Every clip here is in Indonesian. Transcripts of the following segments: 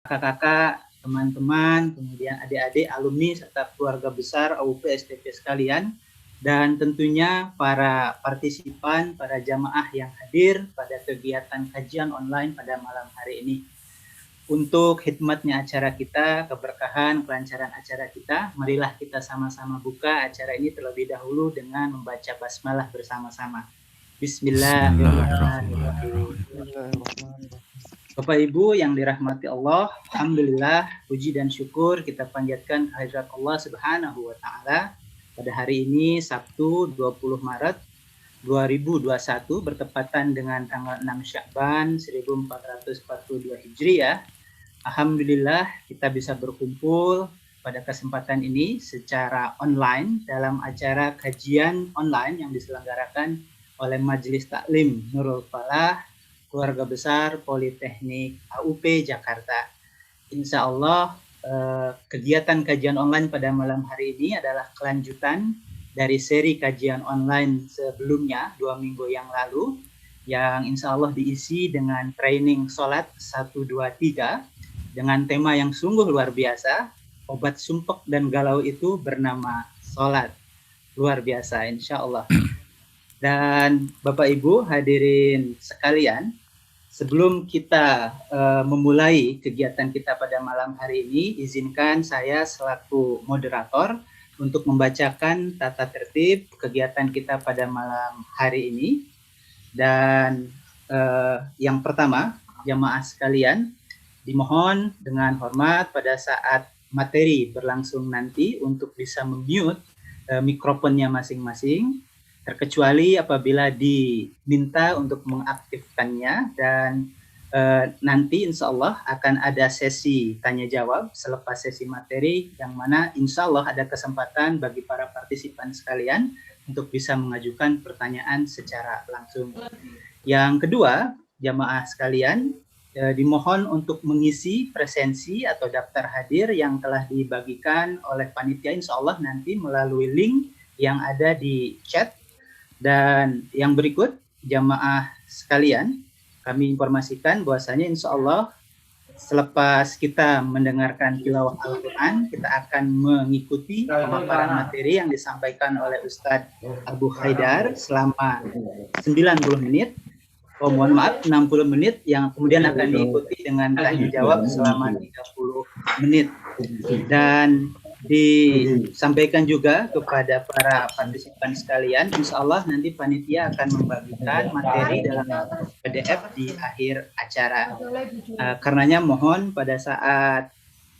kakak-kakak, teman-teman, kemudian adik-adik, alumni, serta keluarga besar AUP STP sekalian, dan tentunya para partisipan, para jamaah yang hadir pada kegiatan kajian online pada malam hari ini. Untuk hikmatnya acara kita, keberkahan, kelancaran acara kita, marilah kita sama-sama buka acara ini terlebih dahulu dengan membaca basmalah bersama-sama. Bismillahirrahmanirrahim. Bapak Ibu yang dirahmati Allah, alhamdulillah puji dan syukur kita panjatkan kehadirat Allah Subhanahu wa taala pada hari ini Sabtu 20 Maret 2021 bertepatan dengan tanggal 6 Sya'ban 1442 Hijriah. Alhamdulillah kita bisa berkumpul pada kesempatan ini secara online dalam acara kajian online yang diselenggarakan oleh Majelis Taklim Nurul Falah, Keluarga Besar Politeknik AUP Jakarta. Insya Allah kegiatan kajian online pada malam hari ini adalah kelanjutan dari seri kajian online sebelumnya 2 minggu yang lalu, yang insya Allah diisi dengan training sholat 1, 2, 3 dengan tema yang sungguh luar biasa. Obat sumpek dan galau itu bernama sholat. Luar biasa insya Allah. Dan Bapak Ibu hadirin sekalian, sebelum kita memulai kegiatan kita pada malam hari ini, izinkan saya selaku moderator untuk membacakan tata tertib kegiatan kita pada malam hari ini. Dan yang pertama, jamaah sekalian, dimohon dengan hormat pada saat materi berlangsung nanti untuk bisa mute mikrofonnya masing-masing, terkecuali apabila diminta untuk mengaktifkannya. Dan nanti insya Allah akan ada sesi tanya jawab selepas sesi materi, yang mana insya Allah ada kesempatan bagi para partisipan sekalian untuk bisa mengajukan pertanyaan secara langsung. Yang kedua, jamaah sekalian, dimohon untuk mengisi presensi atau daftar hadir yang telah dibagikan oleh panitia insya Allah nanti melalui link yang ada di chat. Dan yang berikut, jamaah sekalian, kami informasikan bahwasanya insya Allah selepas kita mendengarkan tilawah Al-Quran, kita akan mengikuti pemaparan materi yang disampaikan oleh Ustadz Abu Haidar selama 90 menit. Mohon maaf, 60 menit, yang kemudian akan diikuti dengan tanya jawab selama 30 menit. Dan disampaikan juga kepada para partisipan sekalian, insya Allah nanti panitia akan membagikan materi dalam PDF di akhir acara. Karenanya mohon pada saat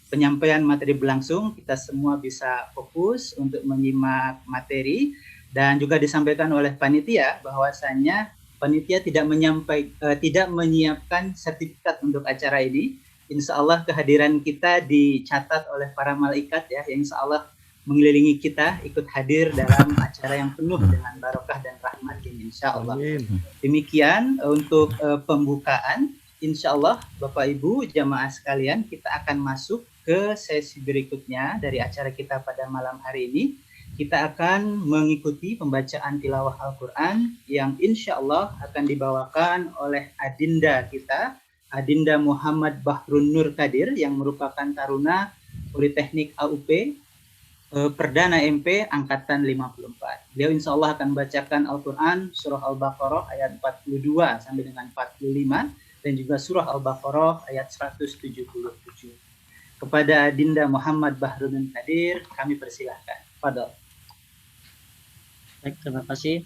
penyampaian materi berlangsung, kita semua bisa fokus untuk menyimak materi. Dan juga disampaikan oleh panitia bahwasannya panitia tidak menyiapkan sertifikat untuk acara ini. Insya Allah kehadiran kita dicatat oleh para malaikat ya, yang insya Allah mengelilingi kita ikut hadir dalam acara yang penuh dengan barokah dan rahmat ini insya Allah. Demikian untuk pembukaan. Insya Allah Bapak Ibu jamaah sekalian, kita akan masuk ke sesi berikutnya dari acara kita pada malam hari ini. Kita akan mengikuti pembacaan tilawah Al-Quran yang insya Allah akan dibawakan oleh Adinda kita, Adinda Muhammad Bahrun Nur Kadir, yang merupakan taruna Politeknik AUP Perdana MP Angkatan 54. Beliau insya Allah akan membacakan Al-Quran surah Al-Baqarah ayat 42 sampai dengan 45 dan juga surah Al-Baqarah ayat 177. Kepada Adinda Muhammad Bahrun Nur Kadir kami persilahkan. Fadhol. Baik, terima kasih.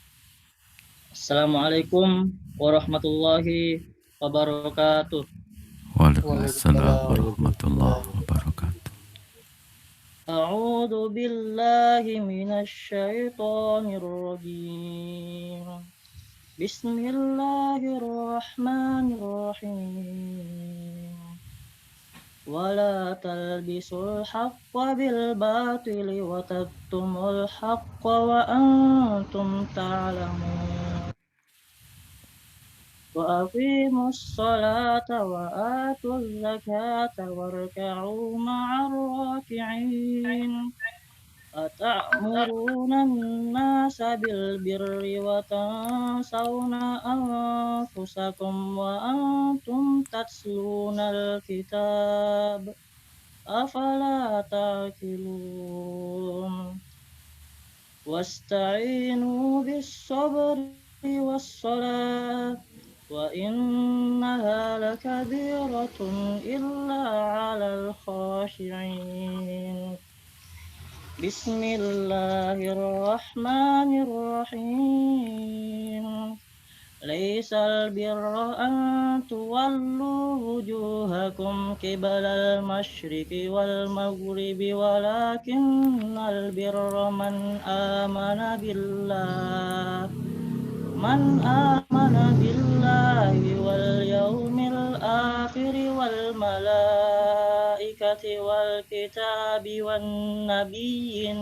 Assalamualaikum warahmatullahi wabarakatuh. Waalaikumsalam warahmatullahi wabarakatuh. A'udzu billahi minasy syaithanir rajim. Bismillahirrahmanirrahim. ولا تلبسوا الحق بالباطل وتكتموا الحق وأنتم تعلمون وأقيموا الصلاة وآتوا الزكاة واركعوا مع الراكعين أتأمرون الناس بالبر وتنسون أنفسكم وأنتم تتلون الكتاب أفلا تعقلون واستعينوا بالصبر والصلاة وإنها لكبيرة إلا على الخاشعين بسم الله الرحمن الرحيم ليس البر أن تولوا وجوهكم قبل المشرق والمغرب ولكن البر من آمن بالله واليوم الآخر والملائكة والكتاب والنبيين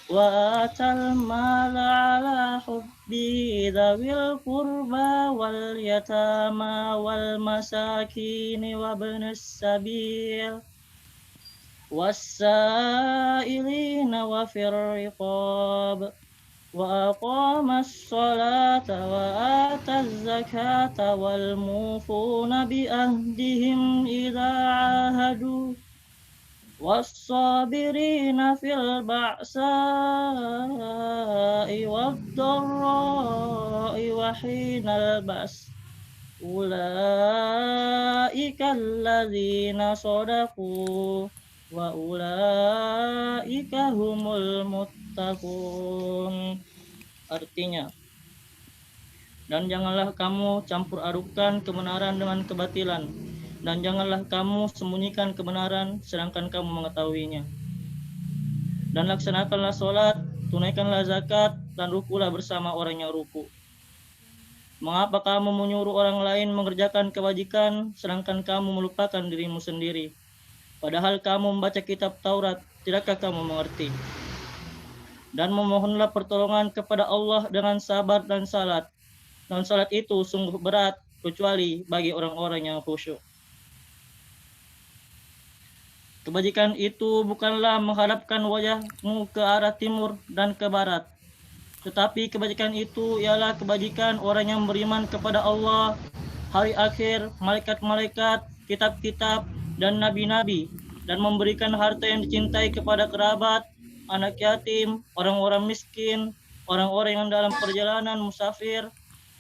وآتى المال على حبه ذوي القربى واليتامى والمساكين وابن السبيل والسائلين وفي الرقاب وأقام الصلاة وآتى الزكاة والموفون بأهدهم إذا عاهدوا والصابرين في البأساء والضراء وحين البأس أولئك الذين صدقوا وأولئك هم المتقون. Artinya, dan janganlah kamu campur adukan kebenaran dengan kebatilan, dan janganlah kamu sembunyikan kebenaran sedangkan kamu mengetahuinya. Dan laksanakanlah sholat, tunaikanlah zakat, dan rukulah bersama orang yang ruku. Mengapa kamu menyuruh orang lain mengerjakan kebajikan sedangkan kamu melupakan dirimu sendiri? Padahal kamu membaca kitab Taurat, tidakkah kamu mengerti? Dan memohonlah pertolongan kepada Allah dengan sabar dan salat. Dan salat itu sungguh berat kecuali bagi orang-orang yang khusyuk. Kebajikan itu bukanlah menghadapkan wajahmu ke arah timur dan ke barat. Tetapi kebajikan itu ialah kebajikan orang yang beriman kepada Allah, hari akhir, malaikat-malaikat, kitab-kitab, dan nabi-nabi, dan memberikan harta yang dicintai kepada kerabat, anak yatim, orang-orang miskin, orang-orang yang dalam perjalanan musafir,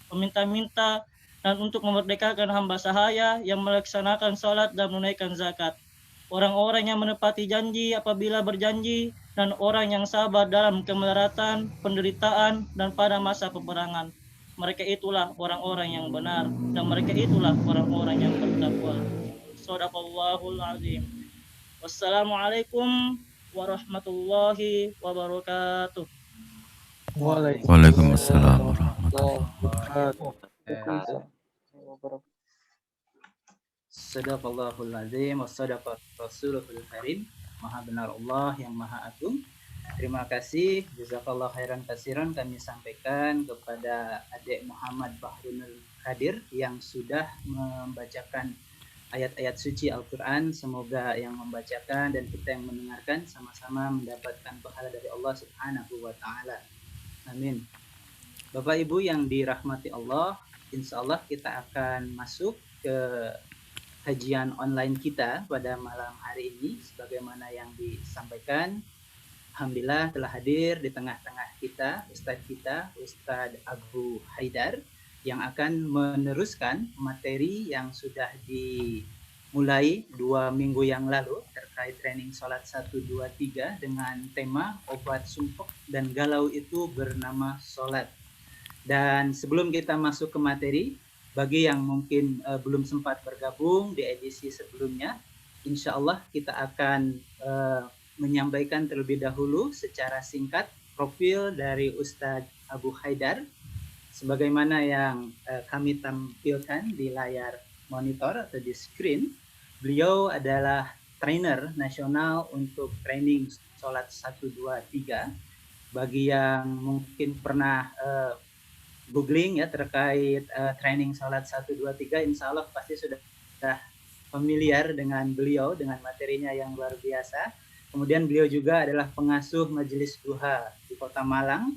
peminta-minta, dan untuk memerdekakan hamba sahaya yang melaksanakan salat dan menunaikan zakat. Orang-orang yang menepati janji apabila berjanji, dan orang yang sabar dalam kemelaratan, penderitaan, dan pada masa peperangan. Mereka itulah orang-orang yang benar, dan mereka itulah orang-orang yang bertakwa. Shadaqallahul azim. Wassalamualaikum warahmatullahi wabarakatuh. Waalaikumsalam warahmatullahi wabarakatuh. Sadaqallahul azim wa sadaqa rasulul karim. Maha benar Allah yang maha agung. Terima kasih, jazakallah khairan katsiran kami sampaikan kepada Adik Muhammad Bahrunul Qadir yang sudah membacakan ayat-ayat suci Al-Quran. Semoga yang membacakan dan kita yang mendengarkan sama-sama mendapatkan pahala dari Allah Subhanahu wa Ta'ala. Amin. Bapak Ibu yang dirahmati Allah, insya Allah kita akan masuk ke kajian online kita pada malam hari ini. Sebagaimana yang disampaikan, alhamdulillah telah hadir di tengah-tengah kita Ustadz Abu Haidar, yang akan meneruskan materi yang sudah dimulai 2 minggu yang lalu terkait training sholat 1, 2, 3 dengan tema obat sumpek dan galau itu bernama sholat. Dan sebelum kita masuk ke materi, bagi yang mungkin belum sempat bergabung di edisi sebelumnya, insya Allah kita akan menyampaikan terlebih dahulu secara singkat profil dari Ustadz Abu Haidar. Sebagaimana yang kami tampilkan di layar monitor atau di screen, beliau adalah trainer nasional untuk training sholat 1, 2, 3. Bagi yang mungkin pernah googling ya terkait training sholat 1, 2, 3, insya Allah pasti sudah familiar dengan beliau, dengan materinya yang luar biasa. Kemudian beliau juga adalah pengasuh Majelis Duha di Kota Malang.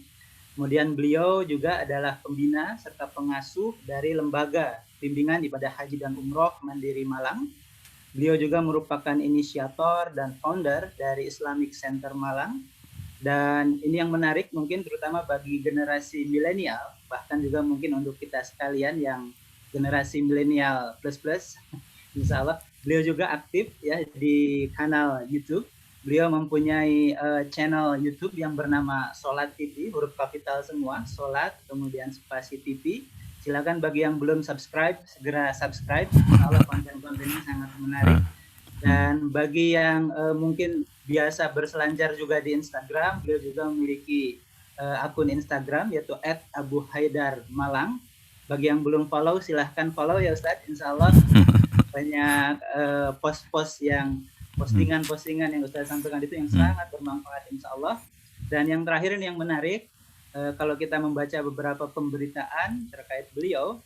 Kemudian beliau juga adalah pembina serta pengasuh dari Lembaga Bimbingan Ibadah Haji dan Umroh Mandiri Malang. Beliau juga merupakan inisiator dan founder dari Islamic Center Malang. Dan ini yang menarik mungkin terutama bagi generasi milenial, bahkan juga mungkin untuk kita sekalian yang generasi milenial plus, insya Allah. Beliau juga aktif ya di kanal YouTube. Beliau mempunyai channel YouTube yang bernama Sholat TV, huruf kapital semua, Sholat, kemudian spasi TV. Silakan bagi yang belum subscribe, segera subscribe. Insya Allah konten-kontennya sangat menarik. Dan bagi yang mungkin biasa berselancar juga di Instagram, beliau juga memiliki akun Instagram yaitu @abuhaidarmalang. Bagi yang belum follow, silahkan follow ya Ustadz. Insya Allah banyak post-post yang postingan-postingan yang Ustadz sampaikan itu yang sangat bermanfaat insya Allah. Dan yang terakhir ini yang menarik, kalau kita membaca beberapa pemberitaan terkait beliau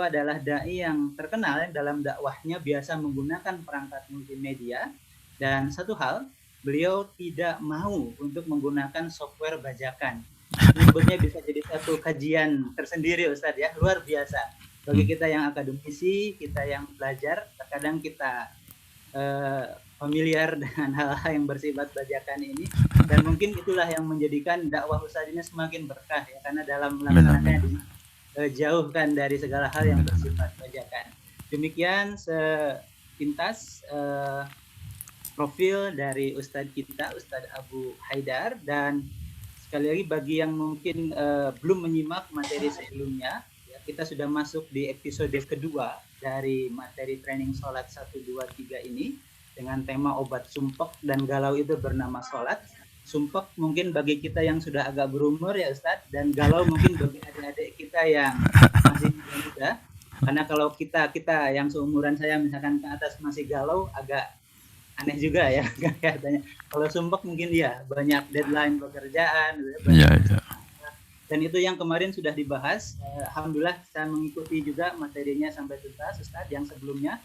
adalah dai yang terkenal dalam dakwahnya biasa menggunakan perangkat multimedia. Dan satu hal, beliau tidak mau untuk menggunakan software bajakan. Ini sebetulnya bisa jadi satu kajian tersendiri Ustadz ya, luar biasa. Bagi kita yang akademisi, kita yang belajar, terkadang kita familiar dengan hal-hal yang bersifat bajakan ini, dan mungkin itulah yang menjadikan dakwah Ustadz ini semakin berkah ya, karena dalam melaksanakannya jauhkan dari segala hal yang bersifat bajakan. Demikian sepintas profil dari Ustadz kita, Ustadz Abu Haidar. Dan sekali lagi bagi yang mungkin belum menyimak materi sebelumnya, ya, kita sudah masuk di episode kedua dari materi training sholat 1, 2, 3 ini dengan tema obat sumpek dan galau itu bernama sholat. Sumpek mungkin bagi kita yang sudah agak berumur ya Ustadz, dan galau mungkin bagi adik-adik kita yang masih muda. Karena kalau kita yang seumuran saya misalkan ke atas masih galau, agak aneh juga ya katanya. Kalau sumpek mungkin ya banyak deadline pekerjaan. Dan itu yang kemarin sudah dibahas. Alhamdulillah saya mengikuti juga materinya sampai tuntas Ustadz yang sebelumnya.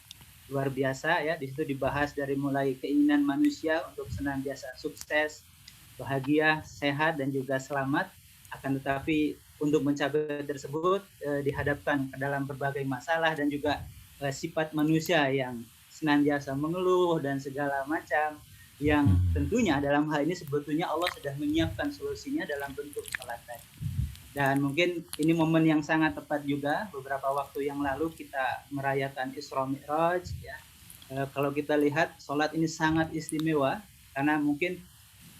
Luar biasa ya, di situ dibahas dari mulai keinginan manusia untuk senantiasa sukses, bahagia, sehat dan juga selamat. Akan tetapi untuk mencapai tersebut dihadapkan ke dalam berbagai masalah dan juga sifat manusia yang senantiasa mengeluh dan segala macam, yang tentunya dalam hal ini sebetulnya Allah sudah menyiapkan solusinya dalam bentuk salat tadi. Dan mungkin ini momen yang sangat tepat juga, beberapa waktu yang lalu kita merayakan Isra Mi'raj ya. Kalau kita lihat sholat ini sangat istimewa, karena mungkin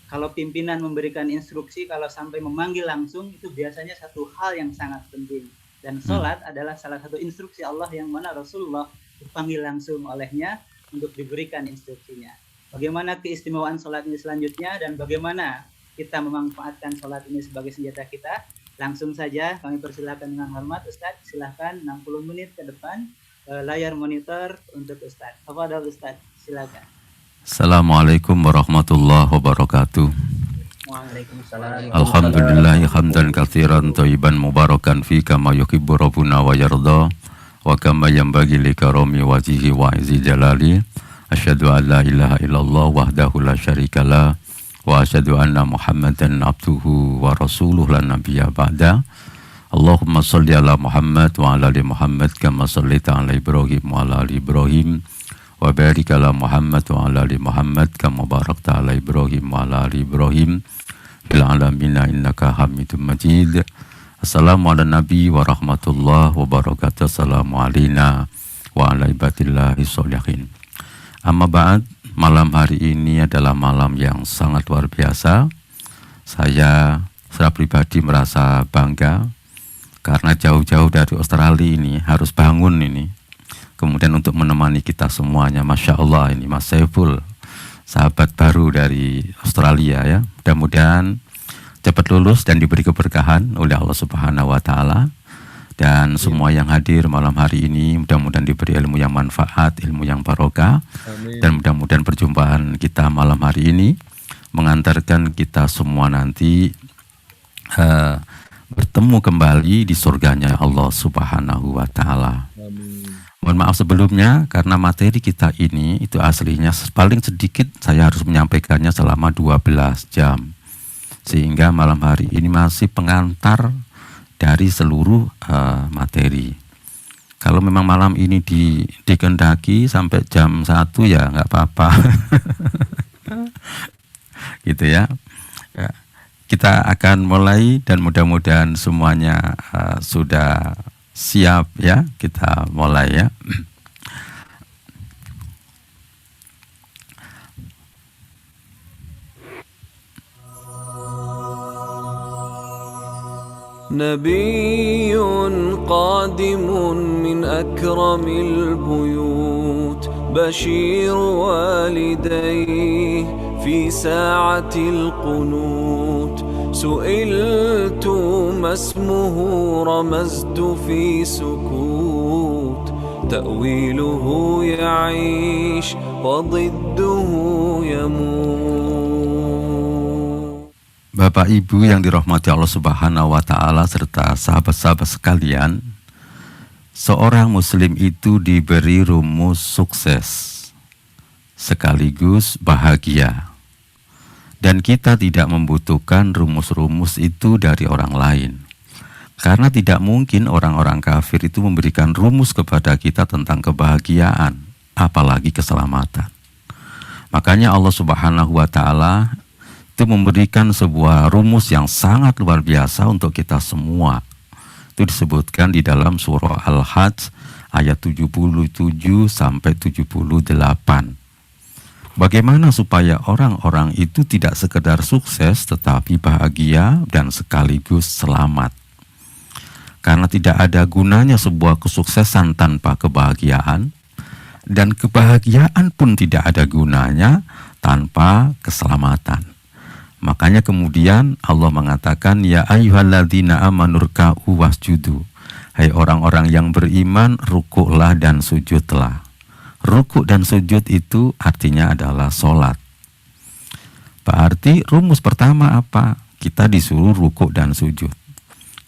kalau pimpinan memberikan instruksi, kalau sampai memanggil langsung itu biasanya satu hal yang sangat penting. Dan sholat adalah salah satu instruksi Allah yang mana Rasulullah dipanggil langsung olehnya untuk diberikan instruksinya. Bagaimana keistimewaan sholat ini selanjutnya dan bagaimana kita memanfaatkan sholat ini sebagai senjata kita? Langsung saja kami persilakan dengan hormat Ustadz, silakan 60 menit ke depan layar monitor untuk Ustadz. Tafadhol Ustadz, silakan. Assalamualaikum warahmatullahi wabarakatuh. Waalaikumsalam. Alhamdulillah hamdan katsiran thayyiban mubarakan fi kama yuhibbu rabbuna wa yarda wa kama yanbaghi li karami wajhihi wa izzi jalali. Asyhadu an la ilaha illallah wahdahu la syarikalah wa asyhadu anna Muhammadan abduhu wa rasuluhu la nabiyya ba'da. Allahumma shalli ala Muhammad wa ala ali Muhammad kama shallaita ala Ibrahim wa ala ali Ibrahim wa barik ala Muhammad wa ala ali Muhammad kama barakta ala Ibrahim wa ala ali Ibrahim fil alamin innaka Hamidum Majid. Assalamu ala nabi wa rahmatullahi wa barakatuh. Assalamu alaina wa ala ibadillahi sholihin. Amma ba'd. Malam hari ini adalah malam yang sangat luar biasa. Saya secara pribadi merasa bangga karena jauh-jauh dari Australia ini harus bangun ini. Kemudian untuk menemani kita semuanya, Masya Allah ini Mas Saiful, sahabat baru dari Australia ya. Mudah-mudahan cepat lulus dan diberi keberkahan oleh Allah Subhanahu wa Ta'ala. Dan semua yang hadir malam hari ini mudah-mudahan diberi ilmu yang manfaat, ilmu yang barokah. Amin. Dan mudah-mudahan perjumpaan kita malam hari ini mengantarkan kita semua nanti bertemu kembali di surganya Allah Subhanahu wa Ta'ala. Mohon maaf sebelumnya karena materi kita ini itu aslinya paling sedikit saya harus menyampaikannya selama 12 jam. Sehingga malam hari ini masih pengantar dari seluruh materi. Kalau memang malam ini dikendaki sampai jam 1 ya nggak apa-apa. Gitu ya. Kita akan mulai dan mudah-mudahan semuanya sudah siap ya, kita mulai ya. نبي قادم من أكرم البيوت بشير والديه في ساعة القنوت سئلت ما اسمه رمزت في سكوت تأويله يعيش وضده يموت. Bapak Ibu yang dirahmati Allah Subhanahu wa taala serta sahabat-sahabat sekalian, seorang muslim itu diberi rumus sukses sekaligus bahagia. Dan kita tidak membutuhkan rumus-rumus itu dari orang lain. Karena tidak mungkin orang-orang kafir itu memberikan rumus kepada kita tentang kebahagiaan, apalagi keselamatan. Makanya Allah Subhanahu wa taala itu memberikan sebuah rumus yang sangat luar biasa untuk kita semua. Itu disebutkan di dalam surah Al-Hajj ayat 77 sampai 78. Bagaimana supaya orang-orang itu tidak sekedar sukses tetapi bahagia dan sekaligus selamat. Karena tidak ada gunanya sebuah kesuksesan tanpa kebahagiaan, dan kebahagiaan pun tidak ada gunanya tanpa keselamatan. Makanya kemudian Allah mengatakan, ya ayyuhalladzina amanu ruk'u wasjudu. Hai orang-orang yang beriman, rukuklah dan sujudlah. Rukuk dan sujud itu artinya adalah sholat. Berarti rumus pertama apa? Kita disuruh rukuk dan sujud.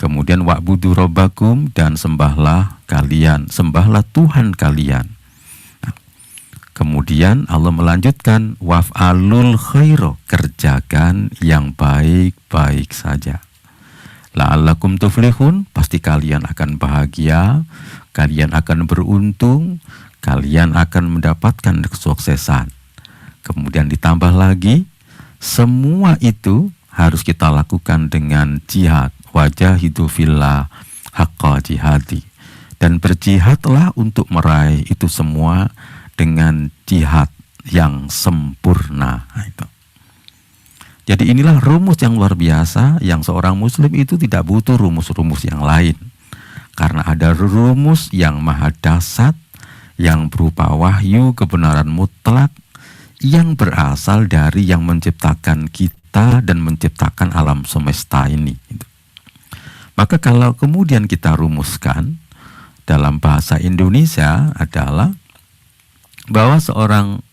Kemudian wa'budu rabbakum, dan sembahlah kalian, sembahlah Tuhan kalian. Kemudian Allah melanjutkan, waf'alul khairu, kerjakan yang baik-baik saja. La'allakum tuflihun, pasti kalian akan bahagia, kalian akan beruntung, kalian akan mendapatkan kesuksesan. Kemudian ditambah lagi, semua itu harus kita lakukan dengan jihad, wajahidu fillah haqqa jihadi. Dan berjihadlah untuk meraih itu semua dengan jihad yang sempurna. Jadi inilah rumus yang luar biasa yang seorang muslim itu tidak butuh rumus-rumus yang lain. Karena ada rumus yang maha dasar, yang berupa wahyu kebenaran mutlak, yang berasal dari yang menciptakan kita dan menciptakan alam semesta ini. Maka kalau kemudian kita rumuskan dalam bahasa Indonesia adalah bahwa seorang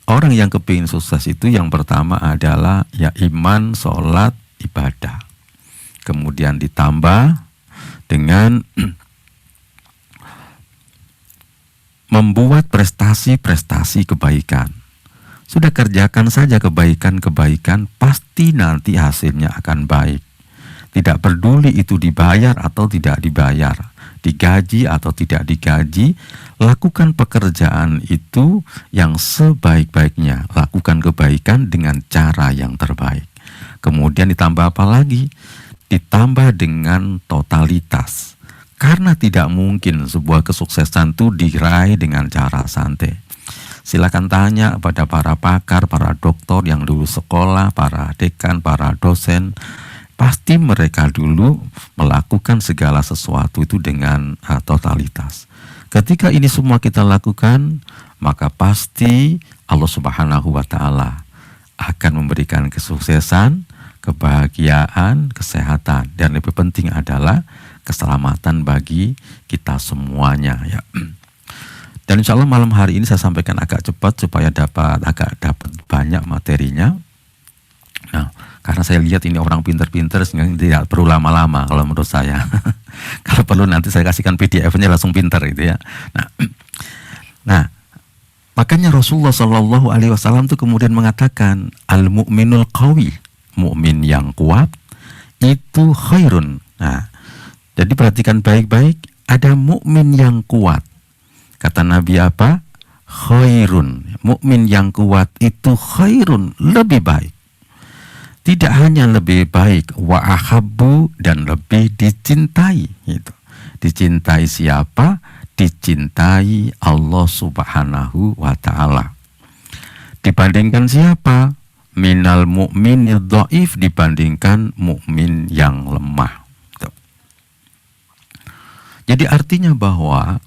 orang yang kepingin sukses itu yang pertama adalah ya iman, sholat, ibadah. Kemudian ditambah dengan membuat prestasi-prestasi kebaikan. Sudah kerjakan saja kebaikan-kebaikan, pasti nanti hasilnya akan baik. Tidak peduli itu dibayar atau tidak dibayar, digaji atau tidak digaji, lakukan pekerjaan itu yang sebaik-baiknya. Lakukan kebaikan dengan cara yang terbaik. Kemudian ditambah apa lagi? Ditambah dengan totalitas. Karena tidak mungkin sebuah kesuksesan itu diraih dengan cara santai. Silakan tanya kepada para pakar, para doktor yang dulu sekolah, para dekan, para dosen. Pasti mereka dulu melakukan segala sesuatu itu dengan totalitas. Ketika ini semua kita lakukan, maka pasti Allah Subhanahu wa taala akan memberikan kesuksesan, kebahagiaan, kesehatan, dan lebih penting adalah keselamatan bagi kita semuanya ya. Dan insya Allah malam hari ini saya sampaikan agak cepat supaya dapat banyak materinya. Nah, Karena saya lihat ini orang pinter-pinter sehingga tidak perlu lama-lama kalau menurut saya. Kalau perlu nanti saya kasihkan PDF-nya langsung pinter gitu ya. Nah, makanya Rasulullah Shallallahu Alaihi Wasallam itu kemudian mengatakan al-mu'minul qawi, mukmin yang kuat itu khairun. Nah, jadi perhatikan baik-baik, ada mukmin yang kuat. Kata Nabi apa? Khairun. Mukmin yang kuat itu khairun, lebih baik. Tidak hanya lebih baik, wa ahabbu, dan lebih dicintai. Gitu. Dicintai siapa? Dicintai Allah Subhanahu wa Ta'ala. Dibandingkan siapa? Minal mu'minid dhaif, dibandingkan mukmin yang lemah. Tuh. Jadi artinya bahwa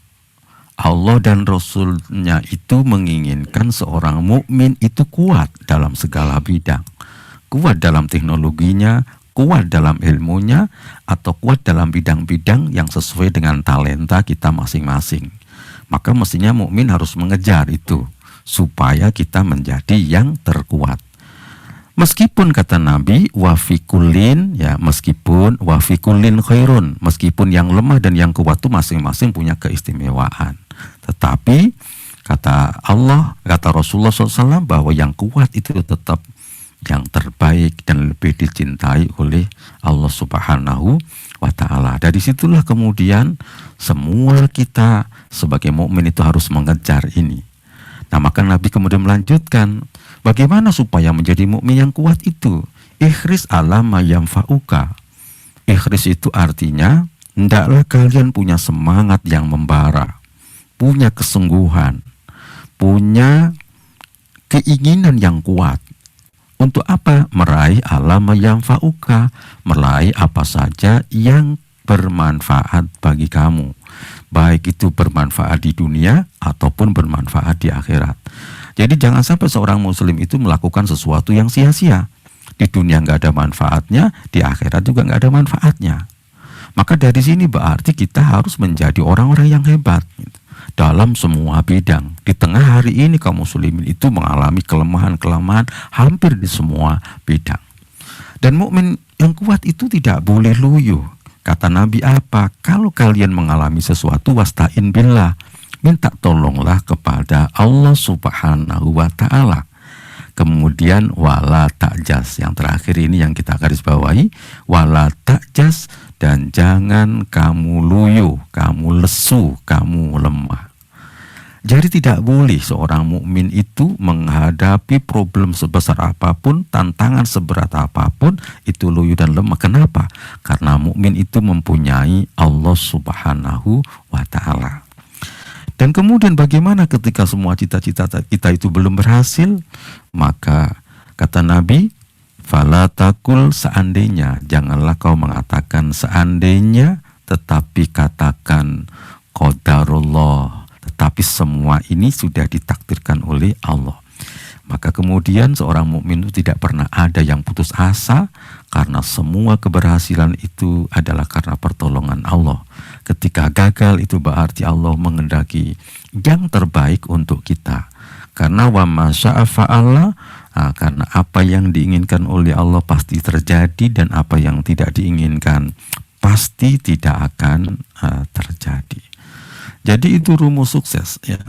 Allah dan Rasulnya itu menginginkan seorang mukmin itu kuat dalam segala bidang. Kuat dalam teknologinya, kuat dalam ilmunya, atau kuat dalam bidang-bidang yang sesuai dengan talenta kita masing-masing. Maka mestinya mukmin harus mengejar itu supaya kita menjadi yang terkuat. Meskipun kata Nabi wafikulin, ya meskipun wafikulin khairun, meskipun yang lemah dan yang kuat itu masing-masing punya keistimewaan. Tetapi kata Allah, kata Rasulullah SAW bahwa yang kuat itu tetap yang terbaik dan lebih dicintai oleh Allah Subhanahu wa Ta'ala. Dari situlah kemudian semua kita sebagai mukmin itu harus mengejar ini. Nah, maka Nabi kemudian melanjutkan, bagaimana supaya menjadi mukmin yang kuat itu? Ikhris ala ma yanfa'uka. Ikhris itu artinya hendaklah kalian punya semangat yang membara, punya kesungguhan, punya keinginan yang kuat. Untuk apa? Meraih ala ma yanfa'uka, meraih apa saja yang bermanfaat bagi kamu, baik itu bermanfaat di dunia ataupun bermanfaat di akhirat. Jadi jangan sampai seorang muslim itu melakukan sesuatu yang sia-sia. Di dunia nggak ada manfaatnya, di akhirat juga nggak ada manfaatnya. Maka dari sini berarti kita harus menjadi orang-orang yang hebat dalam semua bidang. Di tengah hari ini kaum muslimin itu mengalami kelemahan-kelemahan hampir di semua bidang. Dan mukmin yang kuat itu tidak boleh loyo. Kata Nabi apa? Kalau kalian mengalami sesuatu, wasta'in billah, minta tolonglah kepada Allah Subhanahu wa Ta'ala. Kemudian wala ta'jas, yang terakhir ini yang kita garis bawahi, wala ta'jas, dan jangan kamu loyo, kamu lesu, kamu lemah. Jadi tidak boleh seorang mukmin itu menghadapi problem sebesar apapun, tantangan seberat apapun, itu loyo dan lemah. Kenapa? Karena mukmin itu mempunyai Allah Subhanahu wa Ta'ala. Dan kemudian bagaimana ketika semua cita-cita kita itu belum berhasil? Maka kata Nabi, fala takul seandainya, janganlah kau mengatakan seandainya, tetapi katakan qadarullah. Tetapi semua ini sudah ditakdirkan oleh Allah. Maka kemudian seorang mukmin itu tidak pernah ada yang putus asa, karena semua keberhasilan itu adalah karena pertolongan Allah. Ketika gagal itu berarti Allah mengendaki yang terbaik untuk kita. Karena wa ma syaa fa'ala, karena apa yang diinginkan oleh Allah pasti terjadi, dan apa yang tidak diinginkan pasti tidak akan terjadi. Jadi itu rumus sukses, ya.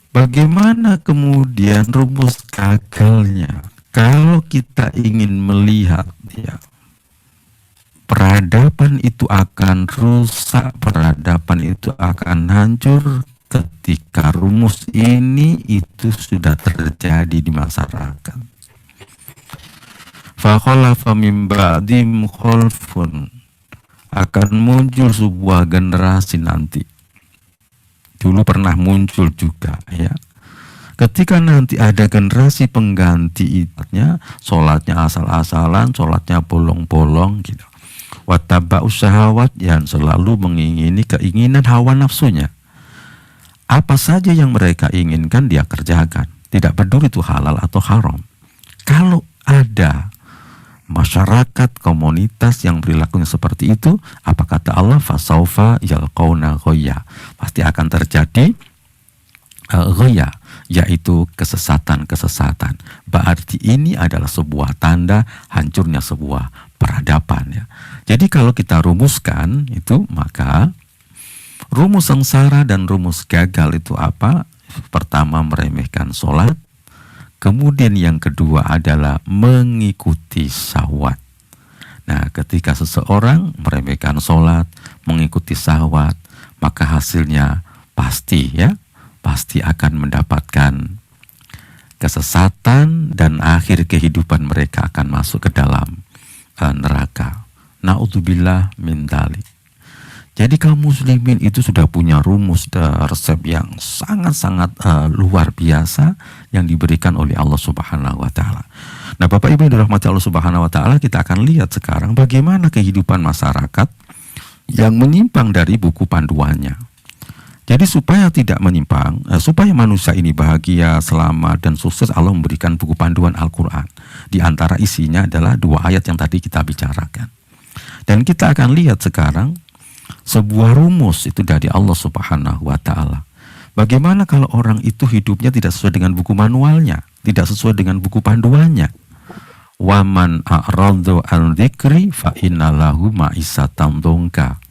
Bagaimana kemudian rumus gagalnya? Kalau kita ingin melihat, ya, peradaban itu akan rusak, peradaban itu akan hancur ketika rumus ini itu sudah terjadi di masyarakat. Fa khalafa min ba'dihim khalfun, akan muncul sebuah generasi nanti. Dulu pernah muncul juga, ya. Ketika nanti ada generasi pengganti itnya, sholatnya asal-asalan, sholatnya bolong-bolong gitu. Wattaba'us syahawat, yang selalu mengingini keinginan hawa nafsunya. Apa saja yang mereka inginkan dia kerjakan, tidak peduli itu halal atau haram. Kalau ada masyarakat, komunitas yang perilakunya seperti itu, apa kata Allah? Fasaufa yalqauna ghayya, pasti akan terjadi ghayya, yaitu kesesatan-kesesatan. Berarti ini adalah sebuah tanda hancurnya sebuah peradaban ya. Jadi kalau kita rumuskan itu, maka rumus sengsara dan rumus gagal itu apa? Pertama, meremehkan sholat. Kemudian yang kedua adalah mengikuti syahwat. Nah, ketika seseorang meremehkan sholat, mengikuti syahwat, maka hasilnya pasti akan mendapatkan kesesatan dan akhir kehidupan mereka akan masuk ke dalam neraka. Na'udzubillah min dzalik. Jadi kaum muslimin itu sudah punya rumus resep yang sangat-sangat luar biasa yang diberikan oleh Allah Subhanahu wa taala. Nah, Bapak Ibu yang dirahmati Allah Subhanahu wa taala, kita akan lihat sekarang bagaimana kehidupan masyarakat yang menyimpang dari buku panduannya. Jadi supaya tidak menyimpang, supaya manusia ini bahagia, selamat dan sukses, Allah memberikan buku panduan Al-Qur'an. Di antara isinya adalah 2 ayat yang tadi kita bicarakan. Dan kita akan lihat sekarang sebuah rumus itu dari Allah Subhanahu wa taala. Bagaimana kalau orang itu hidupnya tidak sesuai dengan buku manualnya, tidak sesuai dengan buku panduannya? Waman a'radu an dzikri fa innalahu ma'isatan dongka.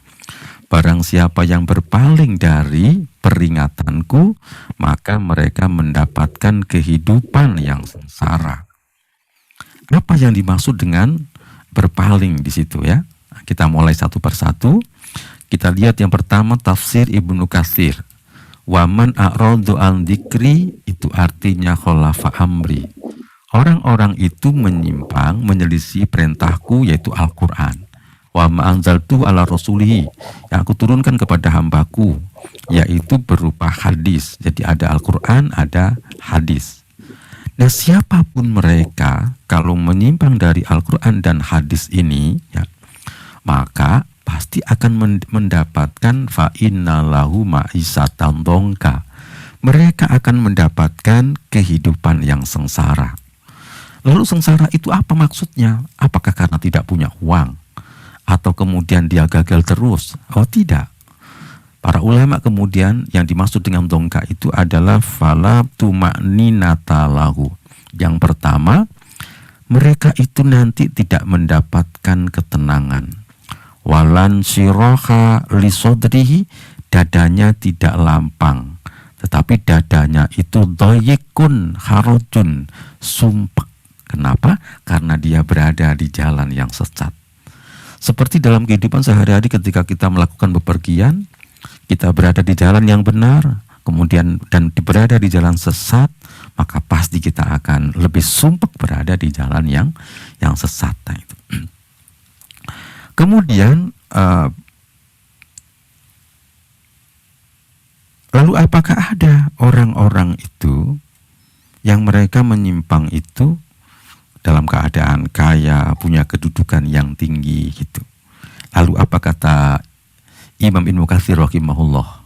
Barang siapa yang berpaling dari peringatanku, maka mereka mendapatkan kehidupan yang sengsara. Apa yang dimaksud dengan berpaling di situ ya? Kita mulai satu persatu. Kita lihat yang pertama tafsir Ibnu Katsir. Waman a'radu an dzikri itu artinya khalafa amri. Orang-orang itu menyimpang, menyelisih perintahku yaitu Al-Qur'an. Wa ma anzaltu ala rasulihi, yang aku turunkan kepada hambaku, yaitu berupa hadis. Jadi ada Al-Qur'an, ada hadis. Nah, siapapun mereka kalau menyimpang dari Al-Qur'an dan hadis ini ya, maka pasti akan mendapatkan fa innalahu ma'isatan dongka. Mereka akan mendapatkan kehidupan yang sengsara. Lalu sengsara itu apa maksudnya? Apakah karena tidak punya uang? Atau kemudian dia gagal terus? Oh tidak. Para ulama kemudian yang dimaksud dengan dongka itu adalah fala tuma'ninata lahu. Yang pertama, mereka itu nanti tidak mendapatkan ketenangan. Walan siroha lisodrihi, dadanya tidak lampang, tetapi dadanya itu doyikun harojun, sumpek. Kenapa? Karena dia berada di jalan yang sesat. Seperti dalam kehidupan sehari-hari ketika kita melakukan bepergian, kita berada di jalan yang benar, kemudian dan berada di jalan sesat, maka pasti kita akan lebih sumpek berada di jalan yang sesat. Nah, itu. Kemudian lalu apakah ada orang-orang itu yang mereka menyimpang itu dalam keadaan kaya, punya kedudukan yang tinggi gitu? Lalu apa kata Imam Ibnu Katsir rahimahullah?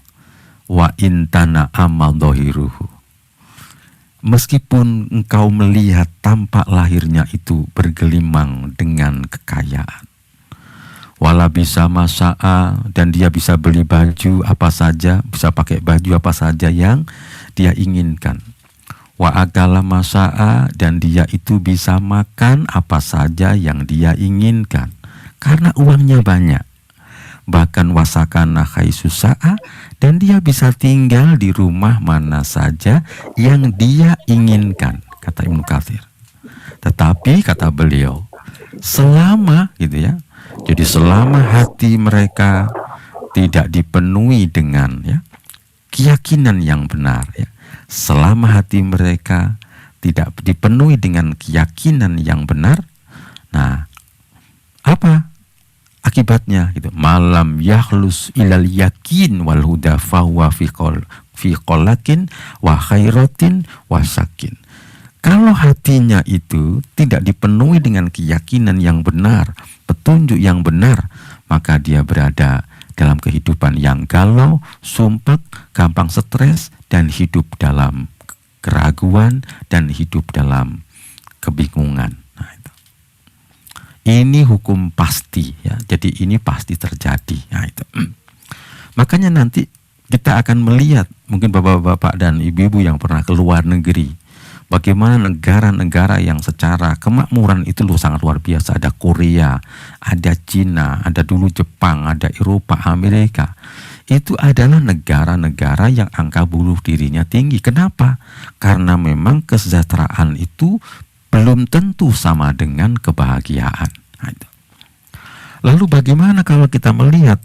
Wa intana amal dohiruhu. Meskipun engkau melihat tampak lahirnya itu bergelimang dengan kekayaan, wala bisa masa'a, dan dia bisa beli baju apa saja, bisa pakai baju apa saja yang dia inginkan. Wa akala masa'a, dan dia itu bisa makan apa saja yang dia inginkan karena uangnya banyak. Bahkan wasakana khaisusa'a, dan dia bisa tinggal di rumah mana saja yang dia inginkan, kata Ibnu Katsir. Tetapi kata beliau, selama gitu ya, jadi selama hati mereka tidak dipenuhi dengan ya keyakinan yang benar ya, selama hati mereka tidak dipenuhi dengan keyakinan yang benar, nah apa akibatnya gitu? Malam yahlus ilal yakin wal huda fahuwa fi qolatin wa khairatin wa sakin. Kalau hatinya itu tidak dipenuhi dengan keyakinan yang benar, petunjuk yang benar, maka dia berada dalam kehidupan yang galau, sumpek, gampang stres, dan hidup dalam keraguan, dan hidup dalam kebingungan. Nah, itu. Ini hukum pasti ya. Jadi ini pasti terjadi. Nah, itu. Makanya nanti kita akan melihat mungkin bapak-bapak dan ibu-ibu yang pernah ke luar negeri, bagaimana negara-negara yang secara kemakmuran itu sangat luar biasa. Ada Korea, ada Cina, ada dulu Jepang, ada Eropa, Amerika. Itu adalah negara-negara yang angka bunuh dirinya tinggi. Kenapa? Karena memang kesejahteraan itu belum tentu sama dengan kebahagiaan. Nah, itu. Lalu bagaimana kalau kita melihat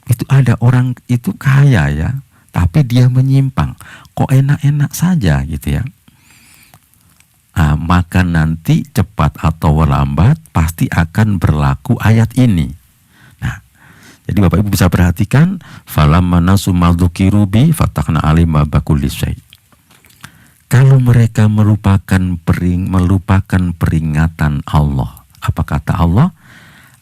itu ada orang itu kaya ya, tapi dia menyimpang, kok enak-enak saja gitu ya. Nah, maka nanti cepat atau lambat pasti akan berlaku ayat ini. Nah, jadi Bapak Ibu bisa perhatikan, falamma nasu ma dzukiru bi fatahna alaihim baaba kulli syai'. Kalau mereka melupakan peringatan Allah, apa kata Allah?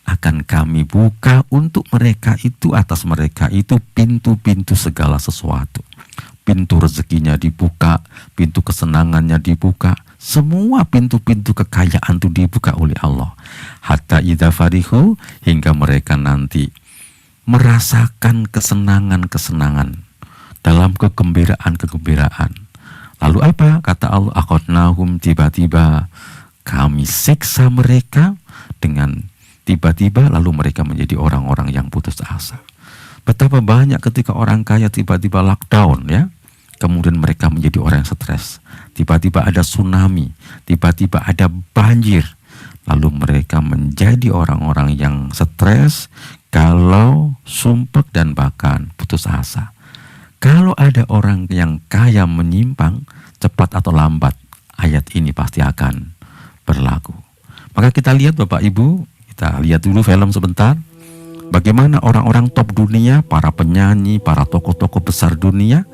Akan kami buka untuk mereka itu, atas mereka itu pintu-pintu segala sesuatu. Pintu rezekinya dibuka, pintu kesenangannya dibuka, semua pintu-pintu kekayaan itu dibuka oleh Allah. Hatta idza farihu, hingga mereka nanti merasakan kesenangan-kesenangan, dalam kegembiraan-kegembiraan. Lalu apa? Kata Allah, akhadnahum, tiba-tiba kami siksa mereka dengan tiba-tiba, lalu mereka menjadi orang-orang yang putus asa. Betapa banyak ketika orang kaya tiba-tiba lockdown ya, kemudian mereka menjadi orang yang stres. Tiba-tiba ada tsunami, tiba-tiba ada banjir, lalu mereka menjadi orang-orang yang stres, galau, sumpek, dan bahkan putus asa. Kalau ada orang yang kaya menyimpang, cepat atau lambat ayat ini pasti akan berlaku. Maka kita lihat Bapak Ibu, kita lihat dulu film sebentar. Bagaimana orang-orang top dunia, para penyanyi, para tokoh-tokoh besar dunia,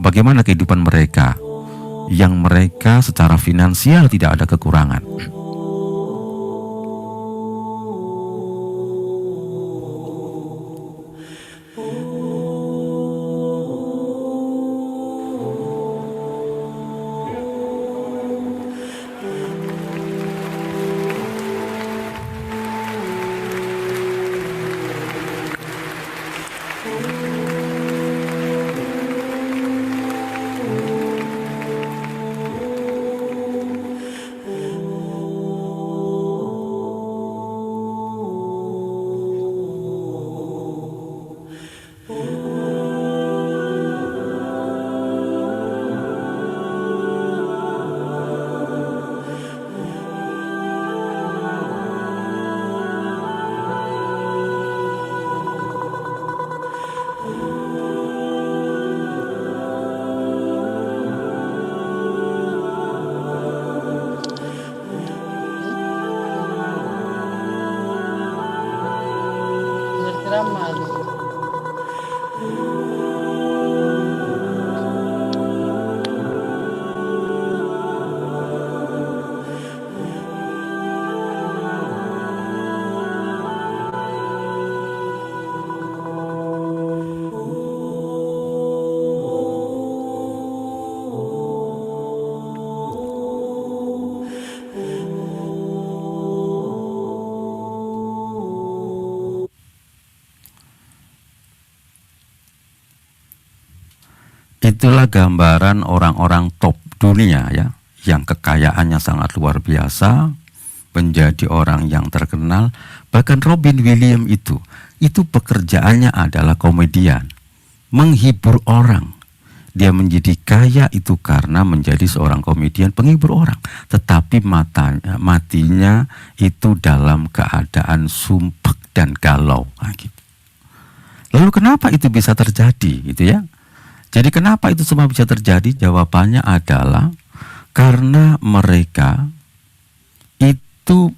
bagaimana kehidupan mereka, yang mereka secara finansial tidak ada kekurangan. Itulah gambaran orang-orang top dunia ya, yang kekayaannya sangat luar biasa, menjadi orang yang terkenal. Bahkan Robin Williams itu pekerjaannya adalah komedian, menghibur orang. Dia menjadi kaya itu karena menjadi seorang komedian penghibur orang, tetapi matinya itu dalam keadaan sumpek dan galau. Nah, gitu. Lalu kenapa itu bisa terjadi gitu ya? Jadi kenapa itu semua bisa terjadi? Jawabannya adalah karena mereka itu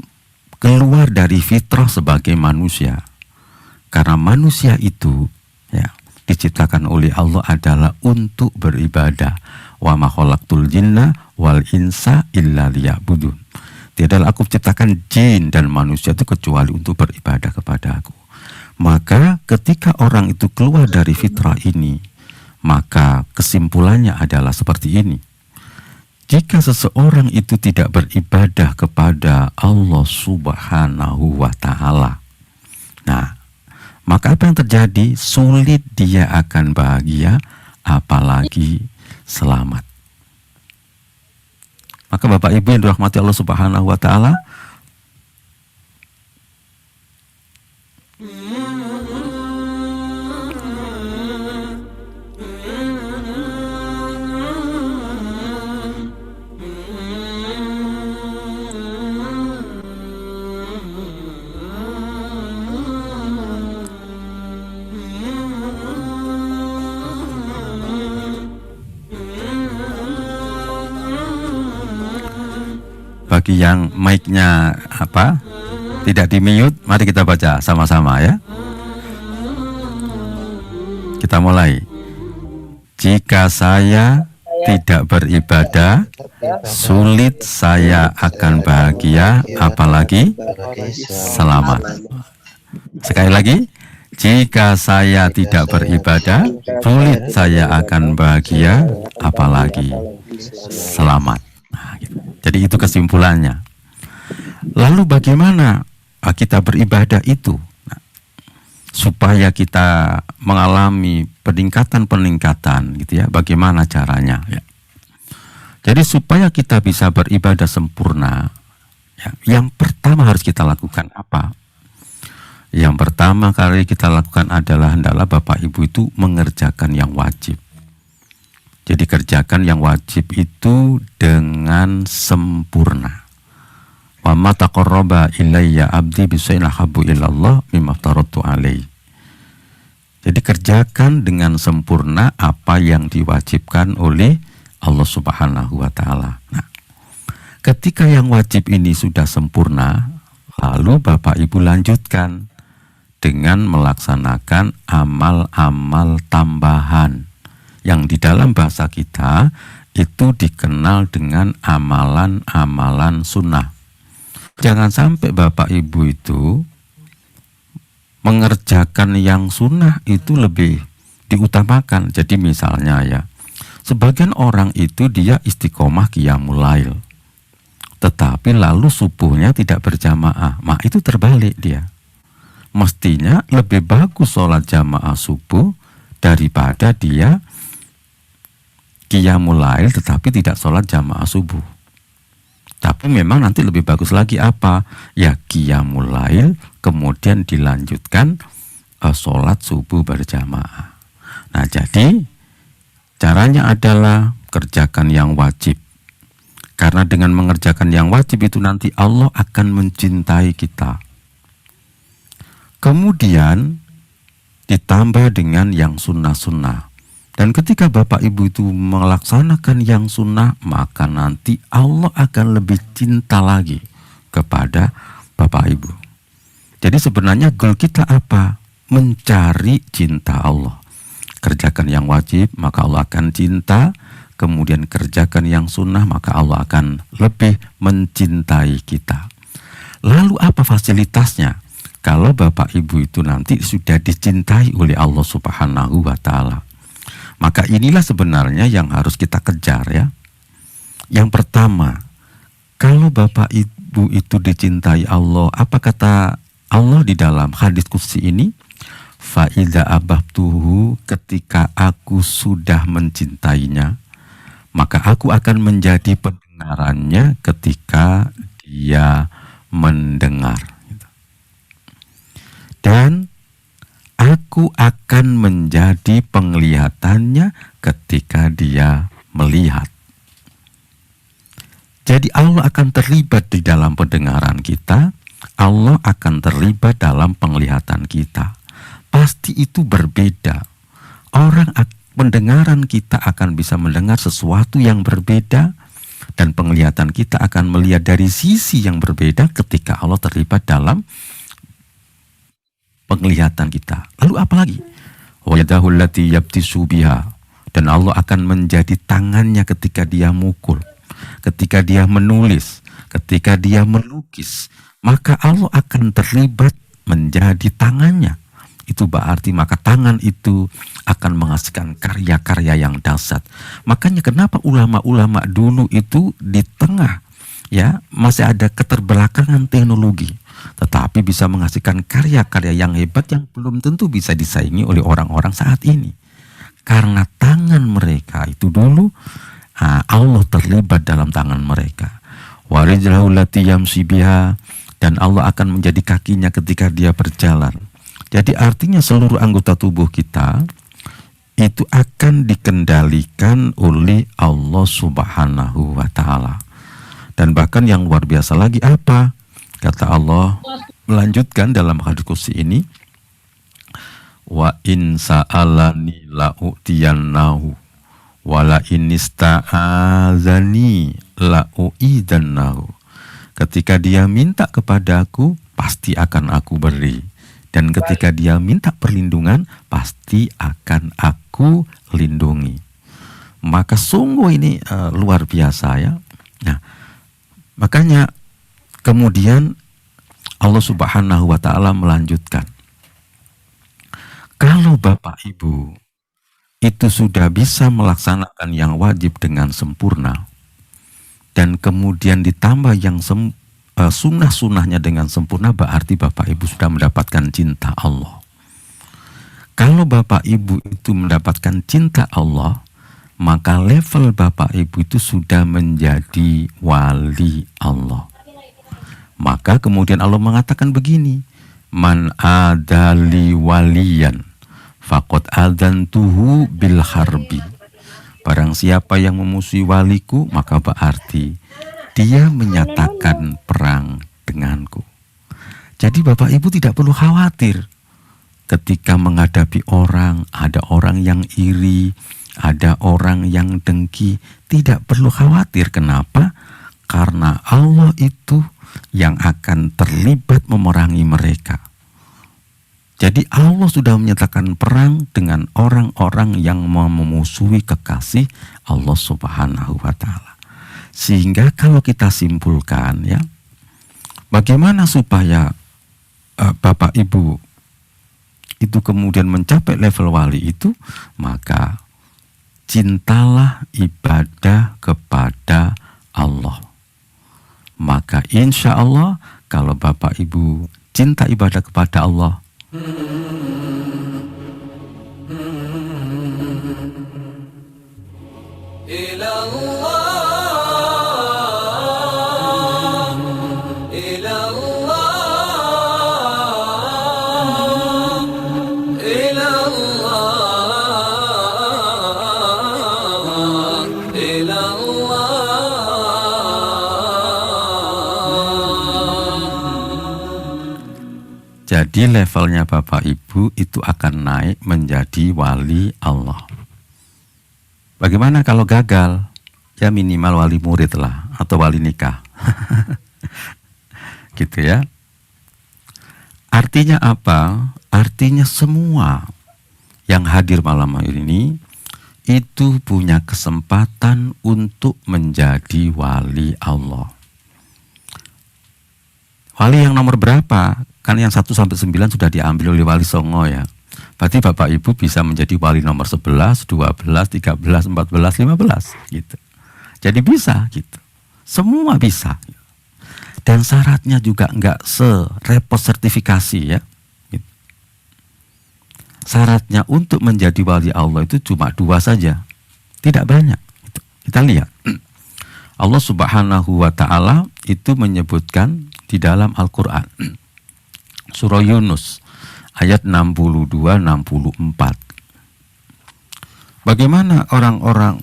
keluar dari fitrah sebagai manusia. Karena manusia itu ya diciptakan oleh Allah adalah untuk beribadah. Wa ma khalaqtul jinna wal insa illa liya'budun. Tidaklah aku ciptakan jin dan manusia itu kecuali untuk beribadah kepada aku. Maka ketika orang itu keluar dari fitrah ini, maka kesimpulannya adalah seperti ini. Jika seseorang itu tidak beribadah kepada Allah Subhanahu wa Ta'ala, nah, maka apa yang terjadi? Sulit dia akan bahagia, apalagi selamat. Maka Bapak Ibu yang dirahmati Allah Subhanahu wa taala, bagi yang mic-nya tidak di-mute, mari kita baca sama-sama ya. Kita mulai. Jika saya tidak beribadah, sulit saya akan bahagia, apalagi selamat. Sekali lagi, jika saya tidak beribadah, sulit saya akan bahagia, apalagi selamat. Nah, gitu. Jadi itu kesimpulannya. Lalu bagaimana kita beribadah itu? Nah, supaya kita mengalami peningkatan gitu ya, bagaimana caranya ya? Jadi supaya kita bisa beribadah sempurna ya, yang pertama harus kita lakukan apa? Yang pertama kali kita lakukan hendaklah Bapak Ibu itu mengerjakan yang wajib. Jadi kerjakan yang wajib itu dengan sempurna. Wa ma taqarraba ilayya abdi bisyai'in ahabbu ilallah mimma aftaradtu alaihi. Jadi kerjakan dengan sempurna apa yang diwajibkan oleh Allah Subhanahu wa taala. Nah, ketika yang wajib ini sudah sempurna, lalu Bapak Ibu lanjutkan dengan melaksanakan amal-amal tambahan yang di dalam bahasa kita itu dikenal dengan amalan-amalan sunnah. Jangan sampai Bapak Ibu itu mengerjakan yang sunnah itu lebih diutamakan. Jadi misalnya ya, sebagian orang itu dia istiqomah qiyamul lail, tetapi lalu subuhnya tidak berjamaah. Itu terbalik dia. Mestinya lebih bagus sholat jamaah subuh daripada dia qiyamul lail tetapi tidak sholat jamaah subuh. Tapi memang nanti lebih bagus lagi apa? Ya qiyamul lail kemudian dilanjutkan sholat subuh berjamaah. Nah jadi caranya adalah kerjakan yang wajib. Karena dengan mengerjakan yang wajib itu nanti Allah akan mencintai kita. Kemudian ditambah dengan yang sunnah-sunnah. Dan ketika Bapak Ibu itu melaksanakan yang sunnah, maka nanti Allah akan lebih cinta lagi kepada Bapak Ibu. Jadi sebenarnya goal kita apa? Mencari cinta Allah. Kerjakan yang wajib, maka Allah akan cinta. Kemudian kerjakan yang sunnah, maka Allah akan lebih mencintai kita. Lalu apa fasilitasnya? Kalau Bapak Ibu itu nanti sudah dicintai oleh Allah Subhanahu wa taala, maka inilah sebenarnya yang harus kita kejar ya. Yang pertama, kalau Bapak Ibu itu dicintai Allah, apa kata Allah di dalam hadis qudsi ini? Fa idza ahbabtuhu, ketika aku sudah mencintainya, maka aku akan menjadi pendengarannya ketika dia mendengar. Dan aku akan menjadi penglihatannya ketika dia melihat. Jadi Allah akan terlibat di dalam pendengaran kita, Allah akan terlibat dalam penglihatan kita. Pasti itu berbeda. Pendengaran kita akan bisa mendengar sesuatu yang berbeda, dan penglihatan kita akan melihat dari sisi yang berbeda ketika Allah terlibat dalam penglihatan kita. Lalu apa lagi? Wa yadahu allati yabtisu biha, dan Allah akan menjadi tangannya ketika dia mukul, ketika dia menulis, ketika dia melukis, maka Allah akan terlibat menjadi tangannya. Itu berarti maka tangan itu akan menghasilkan karya-karya yang dahsyat. Makanya kenapa ulama-ulama dulu itu di tengah ya masih ada keterbelakangan teknologi, tetapi bisa menghasilkan karya-karya yang hebat yang belum tentu bisa disaingi oleh orang-orang saat ini. Karena tangan mereka itu dulu Allah terlibat dalam tangan mereka. Warijlahu lati yamsi biha, dan Allah akan menjadi kakinya ketika dia berjalan. Jadi artinya seluruh anggota tubuh kita itu akan dikendalikan oleh Allah Subhanahu wa ta'ala. Dan bahkan yang luar biasa lagi apa? Kata Allah melanjutkan dalam hadis qudsi ini, wa in sa'alani la'utiyannahu wa la in ista'azani la'uidannahu. Ketika dia minta kepadaku, pasti akan aku beri. Dan ketika dia minta perlindungan, pasti akan aku lindungi. Maka sungguh ini luar biasa ya. Nah, makanya kemudian Allah Subhanahu wa ta'ala melanjutkan. Kalau Bapak Ibu itu sudah bisa melaksanakan yang wajib dengan sempurna, dan kemudian ditambah yang sunnah-sunnahnya dengan sempurna, berarti Bapak Ibu sudah mendapatkan cinta Allah. Kalau Bapak Ibu itu mendapatkan cinta Allah, maka level Bapak Ibu itu sudah menjadi wali Allah. Maka kemudian Allah mengatakan begini, man adali waliyan faqad adantuhu bil harbi. Barang siapa yang memusuhi waliku, maka berarti dia menyatakan perang denganku. Jadi Bapak Ibu tidak perlu khawatir ketika menghadapi orang, ada orang yang iri, ada orang yang dengki. Tidak perlu khawatir. Kenapa? Karena Allah itu yang akan terlibat memerangi mereka. Jadi Allah sudah menyatakan perang dengan orang-orang yang memusuhi kekasih Allah Subhanahu wa ta'ala. Sehingga kalau kita simpulkan ya, bagaimana supaya Bapak Ibu itu kemudian mencapai level wali itu, maka cintalah ibadah kepada Allah. Maka insya Allah kalau Bapak Ibu cinta ibadah kepada Allah, jadi levelnya Bapak Ibu itu akan naik menjadi wali Allah. Bagaimana kalau gagal? Ya minimal wali murid lah, atau wali nikah. Gitu ya. Artinya apa? Artinya semua yang hadir malam hari ini itu punya kesempatan untuk menjadi wali Allah. Wali yang nomor berapa? Kan yang 1 sampai 9 sudah diambil oleh wali songo ya. Berarti Bapak Ibu bisa menjadi wali nomor 11, 12, 13, 14, 15 gitu. Jadi bisa gitu. Semua bisa. Dan syaratnya juga enggak serepot sertifikasi ya. Gitu. Syaratnya untuk menjadi wali Allah itu cuma 2 saja. Tidak banyak. Gitu. Kita lihat. Allah Subhanahu wa ta'ala itu menyebutkan di dalam Al-Quran. Surah Yunus ayat 62-64. Bagaimana orang-orang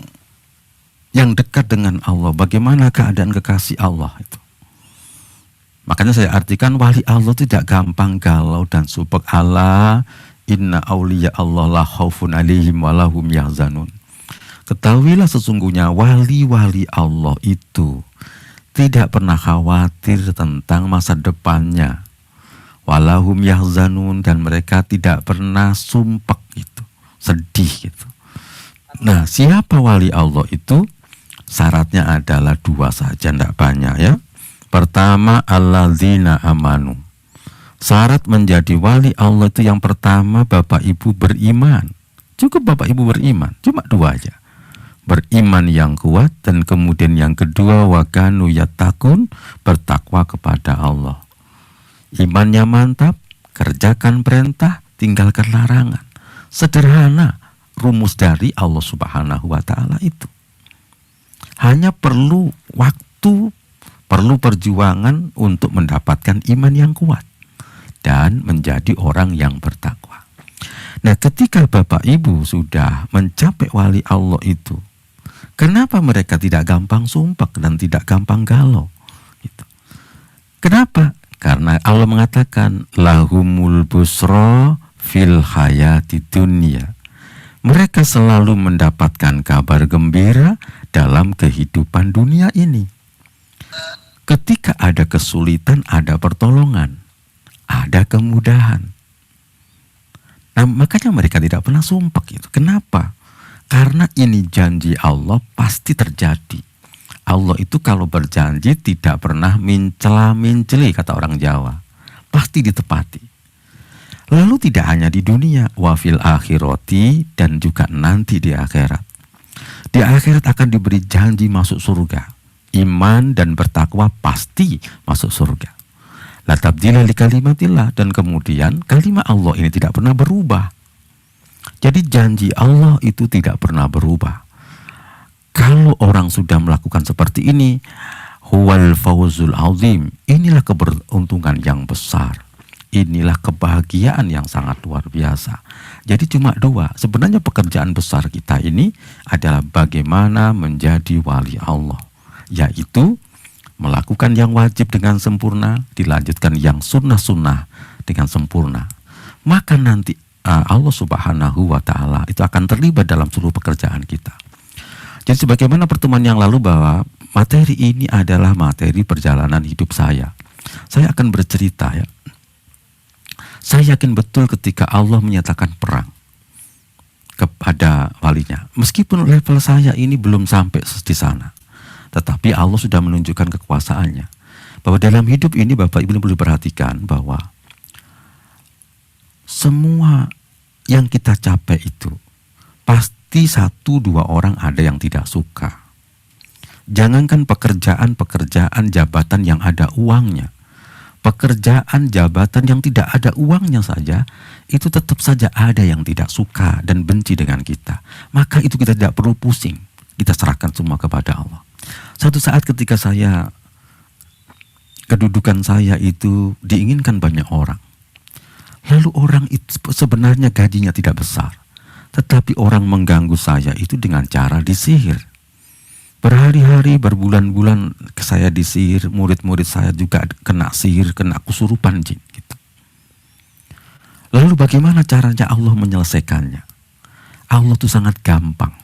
yang dekat dengan Allah, bagaimana keadaan kekasih Allah itu. Makanya saya artikan wali Allah tidak gampang galau dan subek. Allah inna awliya Allah la khaufun alaihim wa lahum yahzanun. Ketahuilah sesungguhnya wali-wali Allah itu tidak pernah khawatir tentang masa depannya. Walahum yahzanun, dan mereka tidak pernah sumpek gitu, sedih gitu. Nah, siapa wali Allah itu? Syaratnya adalah 2 saja, tidak banyak ya. Pertama, alladzina amanu. Syarat menjadi wali Allah itu yang pertama Bapak Ibu beriman. Cukup Bapak Ibu beriman, cuma 2 aja. Beriman yang kuat, dan kemudian yang kedua wa kanu yattaqun, bertakwa kepada Allah. Imannya mantap, kerjakan perintah, tinggalkan larangan. Sederhana rumus dari Allah Subhanahu wa Ta'ala itu. Hanya perlu waktu, perlu perjuangan untuk mendapatkan iman yang kuat dan menjadi orang yang bertakwa. Nah, ketika Bapak Ibu sudah mencapai wali Allah itu, kenapa mereka tidak gampang sumpek dan tidak gampang galau? Gitu. Kenapa? Karena Allah mengatakan lahumul busra fil hayati dunya. Mereka selalu mendapatkan kabar gembira dalam kehidupan dunia ini. Ketika ada kesulitan, ada pertolongan, ada kemudahan. Nah, makanya mereka tidak pernah sumpek itu. Kenapa? Karena ini janji Allah pasti terjadi. Allah itu kalau berjanji tidak pernah mencela-menceli, kata orang Jawa. Pasti ditepati. Lalu tidak hanya di dunia, wafil akhirati, dan juga nanti di akhirat. Di akhirat akan diberi janji masuk surga. Iman dan bertakwa pasti masuk surga. La tabdila li kalimatillah, dan kemudian kalimat Allah ini tidak pernah berubah. Jadi janji Allah itu tidak pernah berubah. Kalau orang sudah melakukan seperti ini, huwal fawzul azim, inilah keberuntungan yang besar. Inilah kebahagiaan yang sangat luar biasa. Jadi cuma dua, sebenarnya pekerjaan besar kita ini adalah bagaimana menjadi wali Allah, yaitu melakukan yang wajib dengan sempurna, dilanjutkan yang sunnah-sunnah dengan sempurna. Maka nanti Allah Subhanahu wa Ta'ala itu akan terlibat dalam seluruh pekerjaan kita. Jadi sebagaimana pertemuan yang lalu bahwa materi ini adalah materi perjalanan hidup saya. Saya akan bercerita ya. Saya yakin betul ketika Allah menyatakan perang kepada walinya. Meskipun level saya ini belum sampai di sana. Tetapi Allah sudah menunjukkan kekuasaannya. Bahwa dalam hidup ini Bapak Ibu perlu perhatikan bahwa semua yang kita capai itu pasti 1-2 orang ada yang tidak suka. Jangankan pekerjaan jabatan yang ada uangnya. Pekerjaan jabatan yang tidak ada uangnya saja, itu tetap saja ada yang tidak suka dan benci dengan kita. Maka itu kita tidak perlu pusing. Kita serahkan semua kepada Allah. Satu saat ketika kedudukan saya itu diinginkan banyak orang. Lalu orang itu sebenarnya gajinya tidak besar. Tetapi orang mengganggu saya itu dengan cara disihir. Berhari-hari, berbulan-bulan saya disihir, murid-murid saya juga kena sihir, kena kesurupan jin. Gitu. Lalu bagaimana caranya Allah menyelesaikannya? Allah itu sangat gampang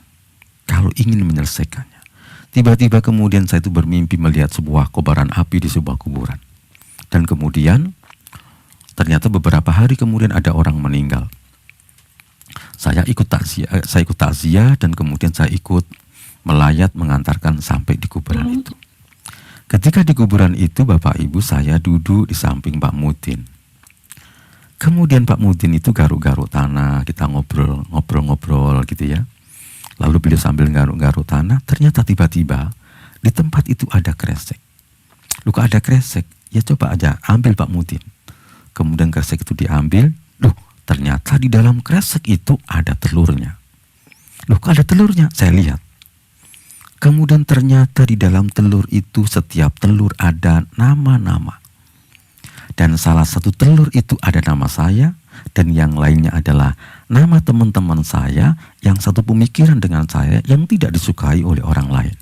kalau ingin menyelesaikannya. Tiba-tiba kemudian saya itu bermimpi melihat sebuah kobaran api di sebuah kuburan. Dan kemudian ternyata beberapa hari kemudian ada orang meninggal. Saya ikut takziah dan kemudian saya ikut melayat mengantarkan sampai di kuburan itu. Ketika di kuburan itu Bapak Ibu saya duduk di samping Pak Mudin. Kemudian Pak Mudin itu garuk-garuk tanah, kita ngobrol-ngobrol gitu ya. Lalu beliau sambil garuk-garuk tanah, ternyata tiba-tiba di tempat itu ada kresek. Kok ada kresek? Ya coba aja ambil Pak Mudin. Kemudian kresek itu diambil, ternyata di dalam kresek itu ada telurnya. Kok ada telurnya? Saya lihat. Kemudian ternyata di dalam telur itu setiap telur ada nama-nama. Dan salah satu telur itu ada nama saya dan yang lainnya adalah nama teman-teman saya yang satu pemikiran dengan saya yang tidak disukai oleh orang lain.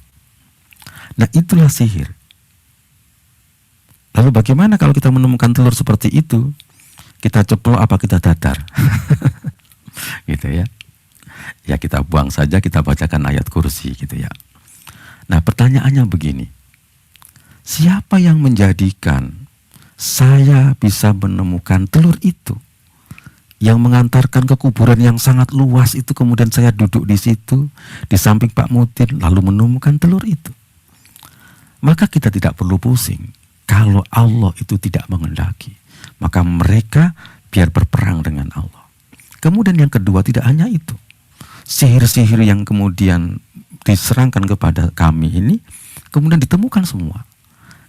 Nah, itulah sihir. Lalu bagaimana kalau kita menemukan telur seperti itu? Kita ceplok apa kita dadar? Gitu ya. Ya kita buang saja, kita bacakan ayat kursi gitu ya. Nah pertanyaannya begini. Siapa yang menjadikan saya bisa menemukan telur itu? Yang mengantarkan ke kuburan yang sangat luas itu, kemudian saya duduk di situ di samping Pak Mudin lalu menemukan telur itu. Maka kita tidak perlu pusing. Kalau Allah itu tidak menghendaki, maka mereka biar berperang dengan Allah. Kemudian yang kedua, tidak hanya itu. Sihir-sihir yang kemudian diserangkan kepada kami ini, kemudian ditemukan semua.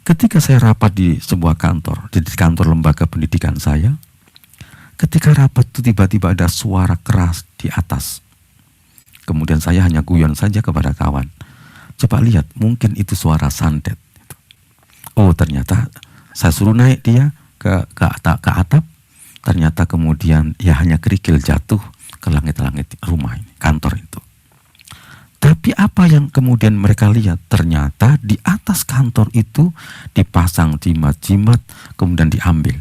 Ketika saya rapat di sebuah kantor, di kantor lembaga pendidikan saya, ketika rapat itu tiba-tiba ada suara keras di atas. Kemudian saya hanya guyon saja kepada kawan. Coba lihat, mungkin itu suara santet. Oh, ternyata saya suruh naik dia ke atap. Ternyata kemudian ya hanya kerikil jatuh ke langit-langit rumah ini, kantor itu. Tapi apa yang kemudian mereka lihat? Ternyata di atas kantor itu dipasang jimat-jimat, kemudian diambil.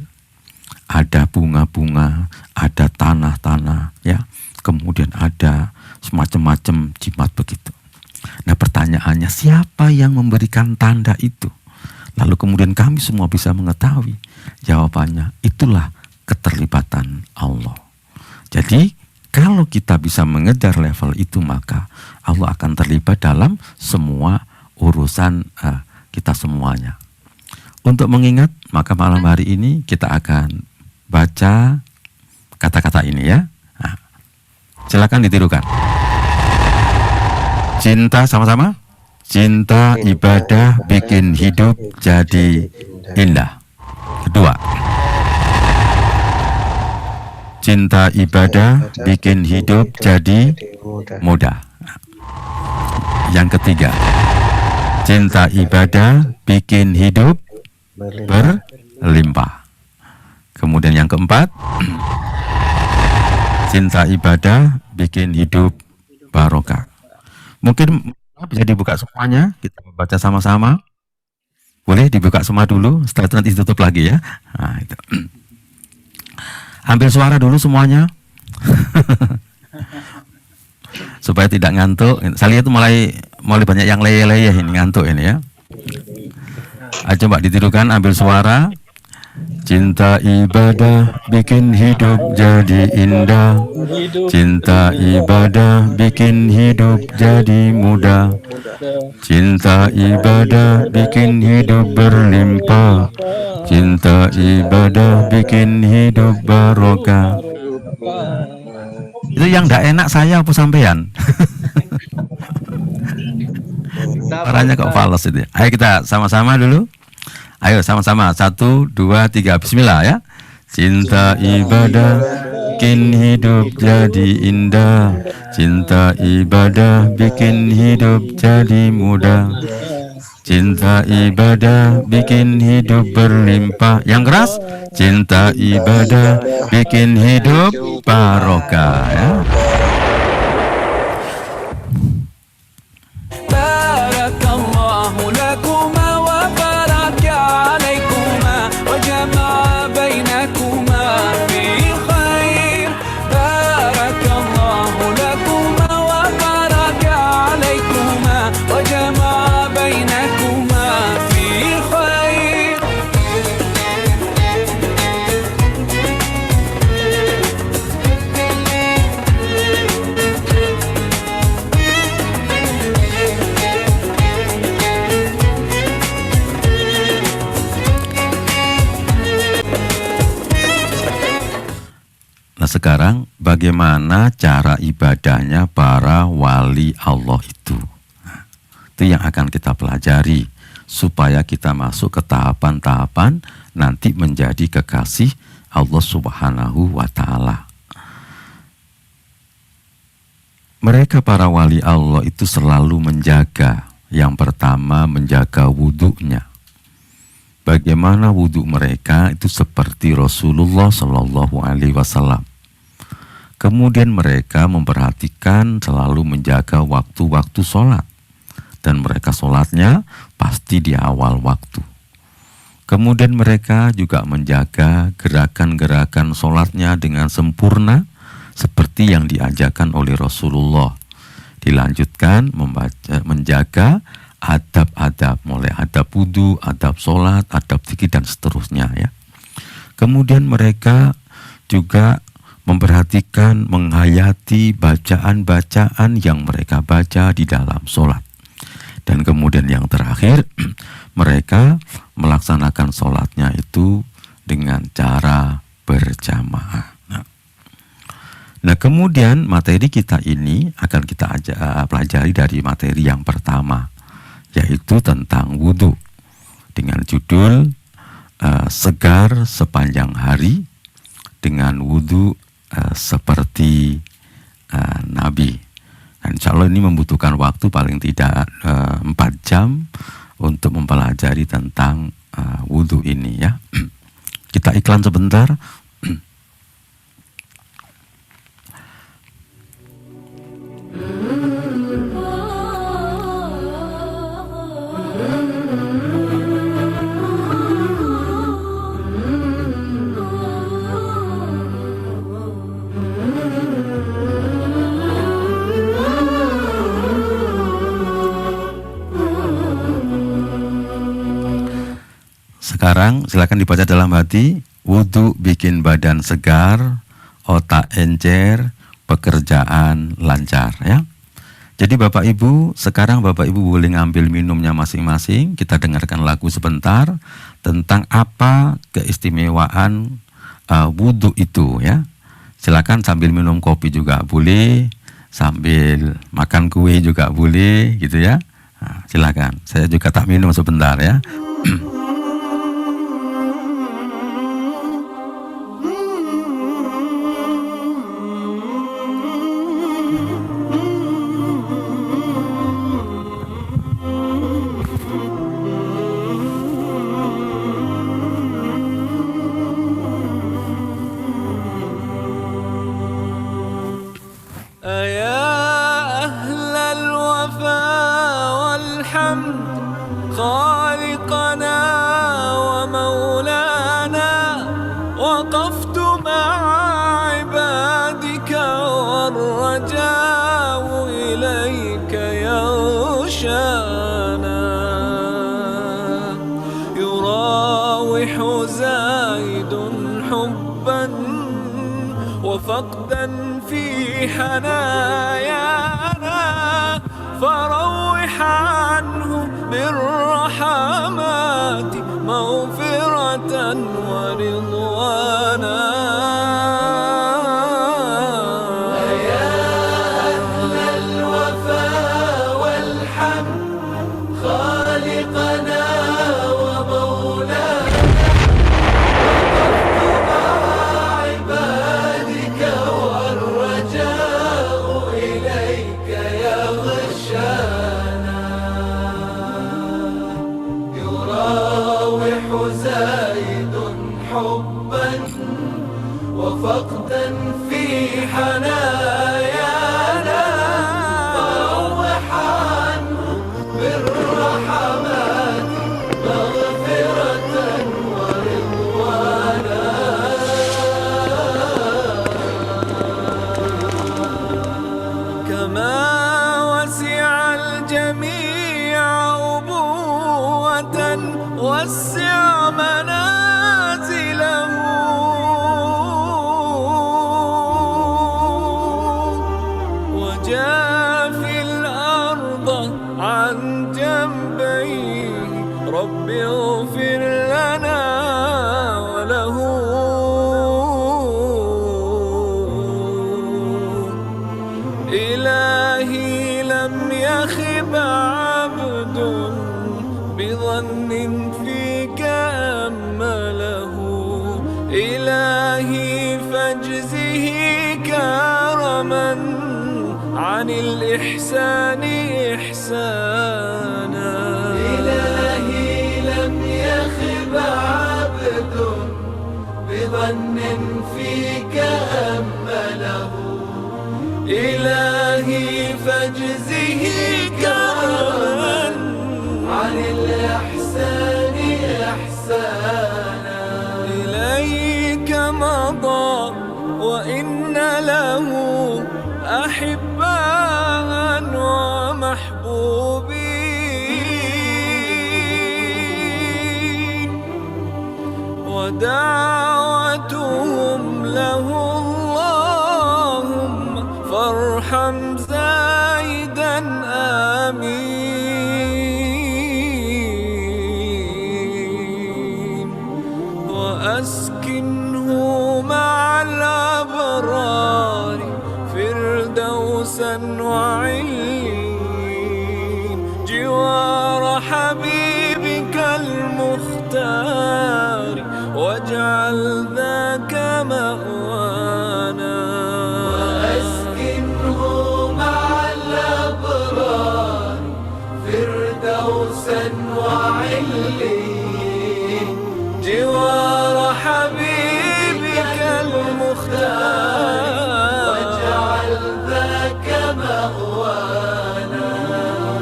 Ada bunga-bunga, ada tanah-tanah, ya. Kemudian ada semacam-macam jimat begitu. Nah, pertanyaannya, siapa yang memberikan tanda itu? Lalu kemudian kami semua bisa mengetahui. Jawabannya, itulah keterlibatan Allah. Jadi, kalau kita bisa mengejar level itu, maka Allah akan terlibat dalam semua urusan kita semuanya. Untuk mengingat, maka malam hari ini kita akan baca kata-kata ini ya. Nah, silakan ditirukan. Cinta sama-sama. Cinta ibadah bikin hidup jadi indah. Kedua. Cinta ibadah bikin hidup jadi mudah. Yang ketiga, cinta ibadah bikin hidup berlimpah. Kemudian yang keempat, cinta ibadah bikin hidup barokah. Mungkin bisa dibuka semuanya, kita baca sama-sama. Boleh dibuka semua dulu, setelah itu nanti ditutup lagi ya. Nah, itu. Ambil suara dulu semuanya. Supaya tidak ngantuk. Saya lihat itu mulai banyak yang leyeh-leyeh ini, ngantuk ini ya. Ayo coba ditirukan, ambil suara. Cinta ibadah bikin hidup jadi indah. Cinta ibadah bikin hidup jadi mudah. Cinta ibadah bikin hidup berlimpah. Cinta ibadah bikin hidup barokah. Itu yang tidak enak saya apa sampean? Suaranya kok fals itu. Ayo kita sama-sama dulu. Ayo sama-sama, 1, 2, 3, bismillah ya. Cinta ibadah bikin hidup jadi indah. Cinta ibadah bikin hidup jadi mudah. Cinta ibadah bikin hidup berlimpah. Yang keras, cinta ibadah bikin hidup barokah ya. Nah sekarang bagaimana cara ibadahnya para wali Allah itu? Nah, itu yang akan kita pelajari supaya kita masuk ke tahapan-tahapan nanti menjadi kekasih Allah Subhanahu wa Ta'ala. Mereka para wali Allah itu selalu menjaga, yang pertama menjaga wudhunya. Bagaimana wudhu mereka itu seperti Rasulullah Shallallahu Alaihi Wasallam. Kemudian mereka memperhatikan selalu menjaga waktu-waktu sholat. Dan mereka sholatnya pasti di awal waktu. Kemudian mereka juga menjaga gerakan-gerakan sholatnya dengan sempurna seperti yang diajarkan oleh Rasulullah. Dilanjutkan menjaga adab-adab, mulai adab wudhu, adab sholat, adab zikir dan seterusnya ya. Kemudian mereka juga memperhatikan, menghayati bacaan-bacaan yang mereka baca di dalam sholat. Dan kemudian yang terakhir, mereka melaksanakan sholatnya itu dengan cara berjamaah. Nah kemudian materi kita ini akan kita pelajari dari materi yang pertama, yaitu tentang wudhu. dengan judul Segar Sepanjang Hari dengan wudhu seperti Nabi. Dan insya Allah ini membutuhkan waktu paling tidak 4 jam untuk mempelajari tentang wudhu ini ya. Kita iklan sebentar. Sekarang silakan dibaca dalam hati. Wudhu bikin badan segar, otak encer, pekerjaan lancar ya. Jadi Bapak Ibu, sekarang Bapak Ibu boleh ngambil minumnya masing-masing. Kita dengarkan lagu sebentar tentang apa keistimewaan wudhu itu ya. Silakan sambil minum kopi juga boleh, sambil makan kue juga boleh gitu ya. Nah, silakan. Saya juga tak minum sebentar ya. وفقدا في حنايانا فروح عنه بالرحمات مغفرة ورضوانا يا أهل الوفاء والحمد خالقنا وفقدا في حنايانا فروح عنه بالرحمات مغفرة ورضوانا كما وسع الجميع أبوة وسع منازله وجافي الأرض عن جنبيه رب اغفر لنا وله إلهي لم يخب عبد بظن فيك أمله إلهي فاجزه كرما عن الإحسان إحسانا إلهي لم يخب عبد بظن فيك أمله إلهي فاجزه كرما عن الإحسان إحسانا إليك مضى وإن له أحباء ومحبوبين ودعوتهم له اللهم فارحم زايدا آمين وأسكنه مع الأبرار فردوسا وعين جوار حبيبك المصطفى وعليين جوار حبيبك المختار واجعل ذاك مأوانا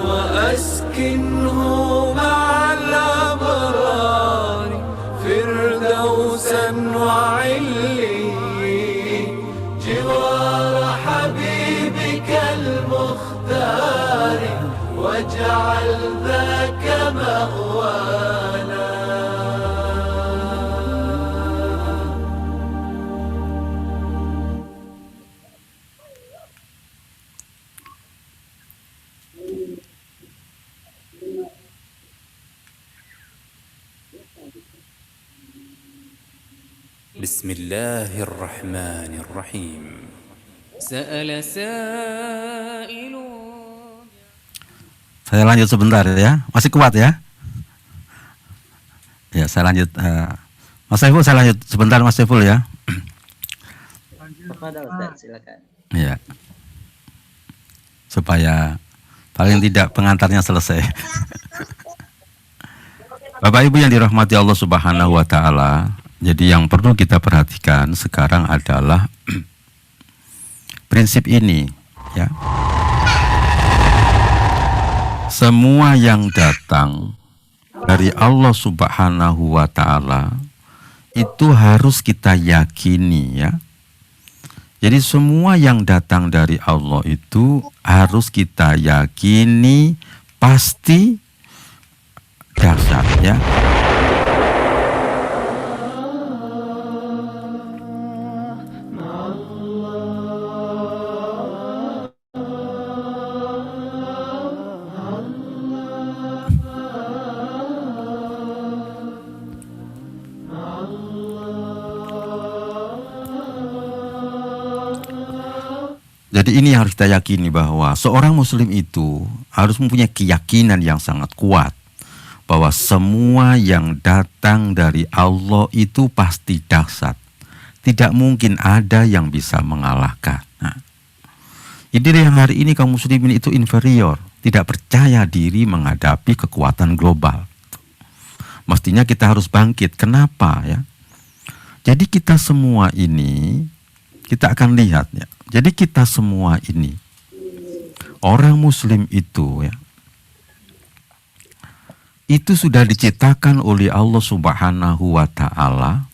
وأسكنه مع الأبرار فردوسا وعليين جوار حبيبك المختار واجعل ذاك مأوانا. بسم الله الرحمن الرحيم سأل سائل. Saya lanjut sebentar ya, masih kuat ya? Ya, saya lanjut. Mas Saiful, saya lanjut sebentar Mas Saiful ya. Kepada Ustaz, silakan. Ya, supaya paling tidak pengantarnya selesai. Bapak Ibu yang dirahmati Allah Subhanahu wa Ta'ala, jadi yang perlu kita perhatikan sekarang adalah prinsip ini ya. Semua yang datang dari Allah Subhanahu wa Ta'ala itu harus kita yakini ya. Jadi semua yang datang dari Allah itu harus kita yakini pasti dahsyat ya. Jadi ini yang harus kita yakini, bahwa seorang muslim itu harus mempunyai keyakinan yang sangat kuat bahwa semua yang datang dari Allah itu pasti dahsyat. Tidak mungkin ada yang bisa mengalahkan. Nah, jadi yang hari ini kaum muslimin itu inferior, tidak percaya diri menghadapi kekuatan global. Mestinya kita harus bangkit. Kenapa ya? Jadi kita semua ini, kita akan lihat ya. Jadi kita semua ini, orang muslim itu ya, itu sudah diciptakan oleh Allah Subhanahu wa Ta'ala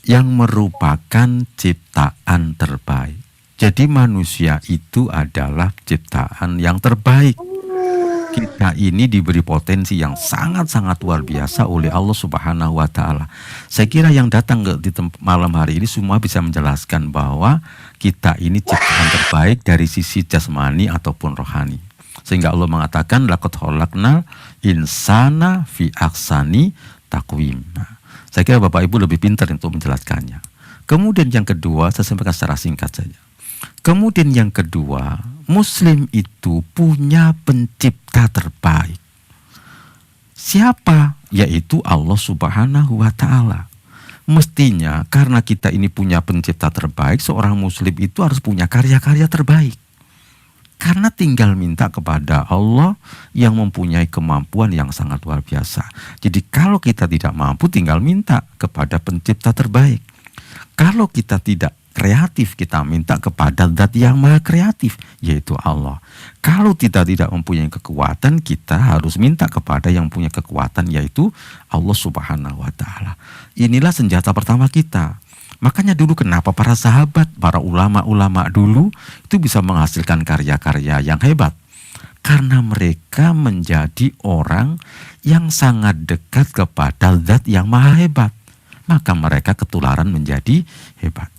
yang merupakan ciptaan terbaik. Jadi manusia itu adalah ciptaan yang terbaik. Kita ini diberi potensi yang sangat-sangat luar biasa oleh Allah Subhanahu wa Ta'ala. Saya kira yang datang di malam hari ini semua bisa menjelaskan bahwa kita ini ciptaan terbaik dari sisi jasmani ataupun rohani. Sehingga Allah mengatakan laqad khalaqnal insana fi ahsani taqwim. Nah, saya kira Bapak Ibu lebih pintar untuk menjelaskannya. Kemudian yang kedua, saya sampaikan secara singkat saja. Kemudian yang kedua, muslim itu punya pencipta terbaik. Siapa? Yaitu Allah Subhanahu wa Ta'ala. Mestinya karena kita ini punya pencipta terbaik, seorang muslim itu harus punya karya-karya terbaik. Karena tinggal minta kepada Allah yang mempunyai kemampuan yang sangat luar biasa. Jadi kalau kita tidak mampu, tinggal minta kepada pencipta terbaik. Kalau kita tidak kreatif, kita minta kepada Zat yang Maha Kreatif, yaitu Allah. Kalau kita tidak mempunyai kekuatan, kita harus minta kepada yang punya kekuatan, yaitu Allah Subhanahu wa Ta'ala. Inilah senjata pertama kita. Makanya dulu kenapa para sahabat, para ulama-ulama dulu itu bisa menghasilkan karya-karya yang hebat. Karena mereka menjadi orang yang sangat dekat kepada Zat yang Maha Hebat. Maka mereka ketularan menjadi hebat.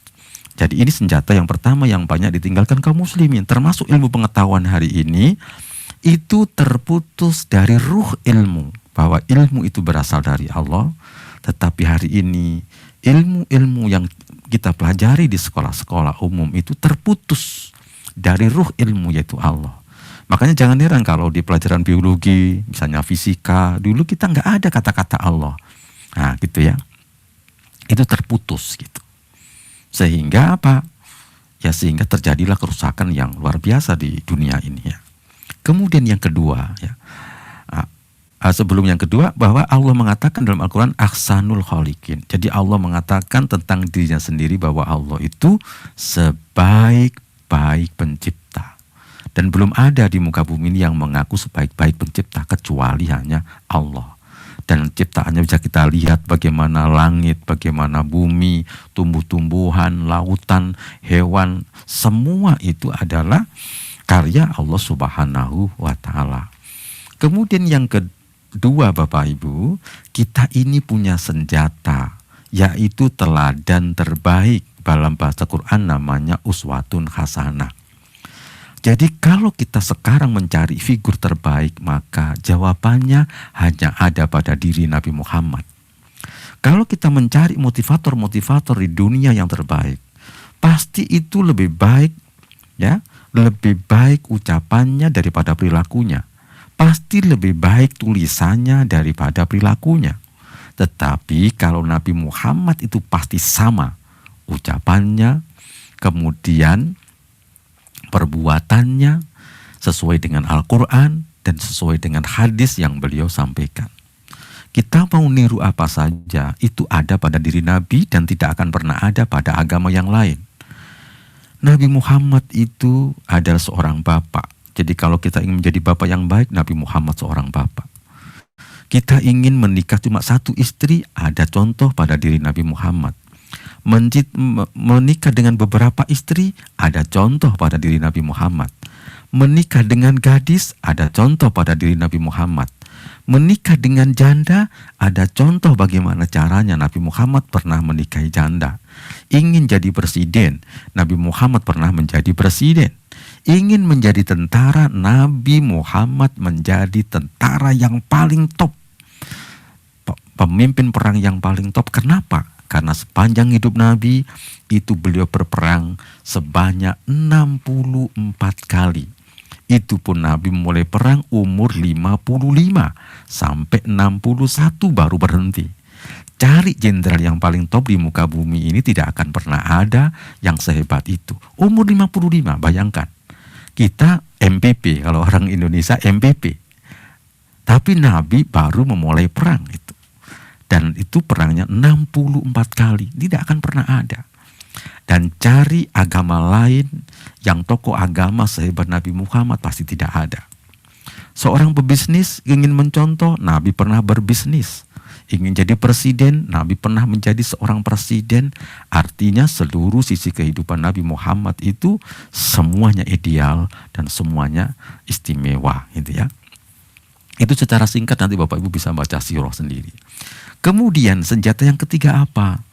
Jadi ini senjata yang pertama yang banyak ditinggalkan kaum muslimin. Termasuk ilmu pengetahuan hari ini itu terputus dari ruh ilmu. Bahwa ilmu itu berasal dari Allah. Tetapi hari ini ilmu-ilmu yang kita pelajari di sekolah-sekolah umum itu terputus dari ruh ilmu, yaitu Allah. Makanya jangan heran kalau di pelajaran biologi, misalnya fisika, dulu kita nggak ada kata-kata Allah. Nah gitu ya. Itu terputus gitu. Sehingga apa? Ya sehingga terjadilah kerusakan yang luar biasa di dunia ini ya. Kemudian yang kedua ya, sebelum yang kedua, bahwa Allah mengatakan dalam Al-Quran ahsanul khaliqin. Jadi Allah mengatakan tentang dirinya sendiri bahwa Allah itu sebaik-baik pencipta. Dan belum ada di muka bumi ini yang mengaku sebaik-baik pencipta kecuali hanya Allah. Dan ciptaannya bisa kita lihat bagaimana langit, bagaimana bumi, tumbuh-tumbuhan, lautan, hewan, semua itu adalah karya Allah Subhanahu wa Ta'ala. Kemudian yang kedua Bapak Ibu, kita ini punya senjata, yaitu teladan terbaik. Dalam bahasa Quran namanya uswatun hasanah. Jadi kalau kita sekarang mencari figur terbaik, maka jawabannya hanya ada pada diri Nabi Muhammad. Kalau kita mencari motivator-motivator di dunia yang terbaik, pasti itu lebih baik, ya, lebih baik ucapannya daripada perilakunya. Pasti lebih baik tulisannya daripada perilakunya. Tetapi kalau Nabi Muhammad itu pasti sama ucapannya, kemudian perbuatannya sesuai dengan Al-Quran dan sesuai dengan hadis yang beliau sampaikan. Kita mau niru apa saja, itu ada pada diri Nabi dan tidak akan pernah ada pada agama yang lain. Nabi Muhammad itu adalah seorang bapak. Jadi kalau kita ingin menjadi bapak yang baik, Nabi Muhammad seorang bapak. Kita ingin menikah cuma satu istri, ada contoh pada diri Nabi Muhammad. Menikah dengan beberapa istri, ada contoh pada diri Nabi Muhammad. Menikah dengan gadis, ada contoh pada diri Nabi Muhammad. Menikah dengan janda, ada contoh bagaimana caranya Nabi Muhammad pernah menikahi janda. Ingin jadi presiden, Nabi Muhammad pernah menjadi presiden. Ingin menjadi tentara, Nabi Muhammad menjadi tentara yang paling top. Pemimpin perang yang paling top. Kenapa? Karena sepanjang hidup Nabi itu beliau berperang sebanyak 64 kali. Itu pun Nabi mulai perang umur 55 sampai 61 baru berhenti. Cari jenderal yang paling top di muka bumi ini tidak akan pernah ada yang sehebat itu. Umur 55, bayangkan. Kita MPP, kalau orang Indonesia MPP. Tapi Nabi baru memulai perang itu. Dan itu perangnya 64 kali, tidak akan pernah ada. Dan cari agama lain yang tokoh agama sehebat Nabi Muhammad pasti tidak ada. Seorang pebisnis ingin mencontoh, Nabi pernah berbisnis. Ingin jadi presiden, Nabi pernah menjadi seorang presiden. Artinya seluruh sisi kehidupan Nabi Muhammad itu semuanya ideal dan semuanya istimewa, gitu ya. Itu secara singkat, nanti Bapak Ibu bisa baca sirah sendiri. Kemudian senjata yang ketiga apa?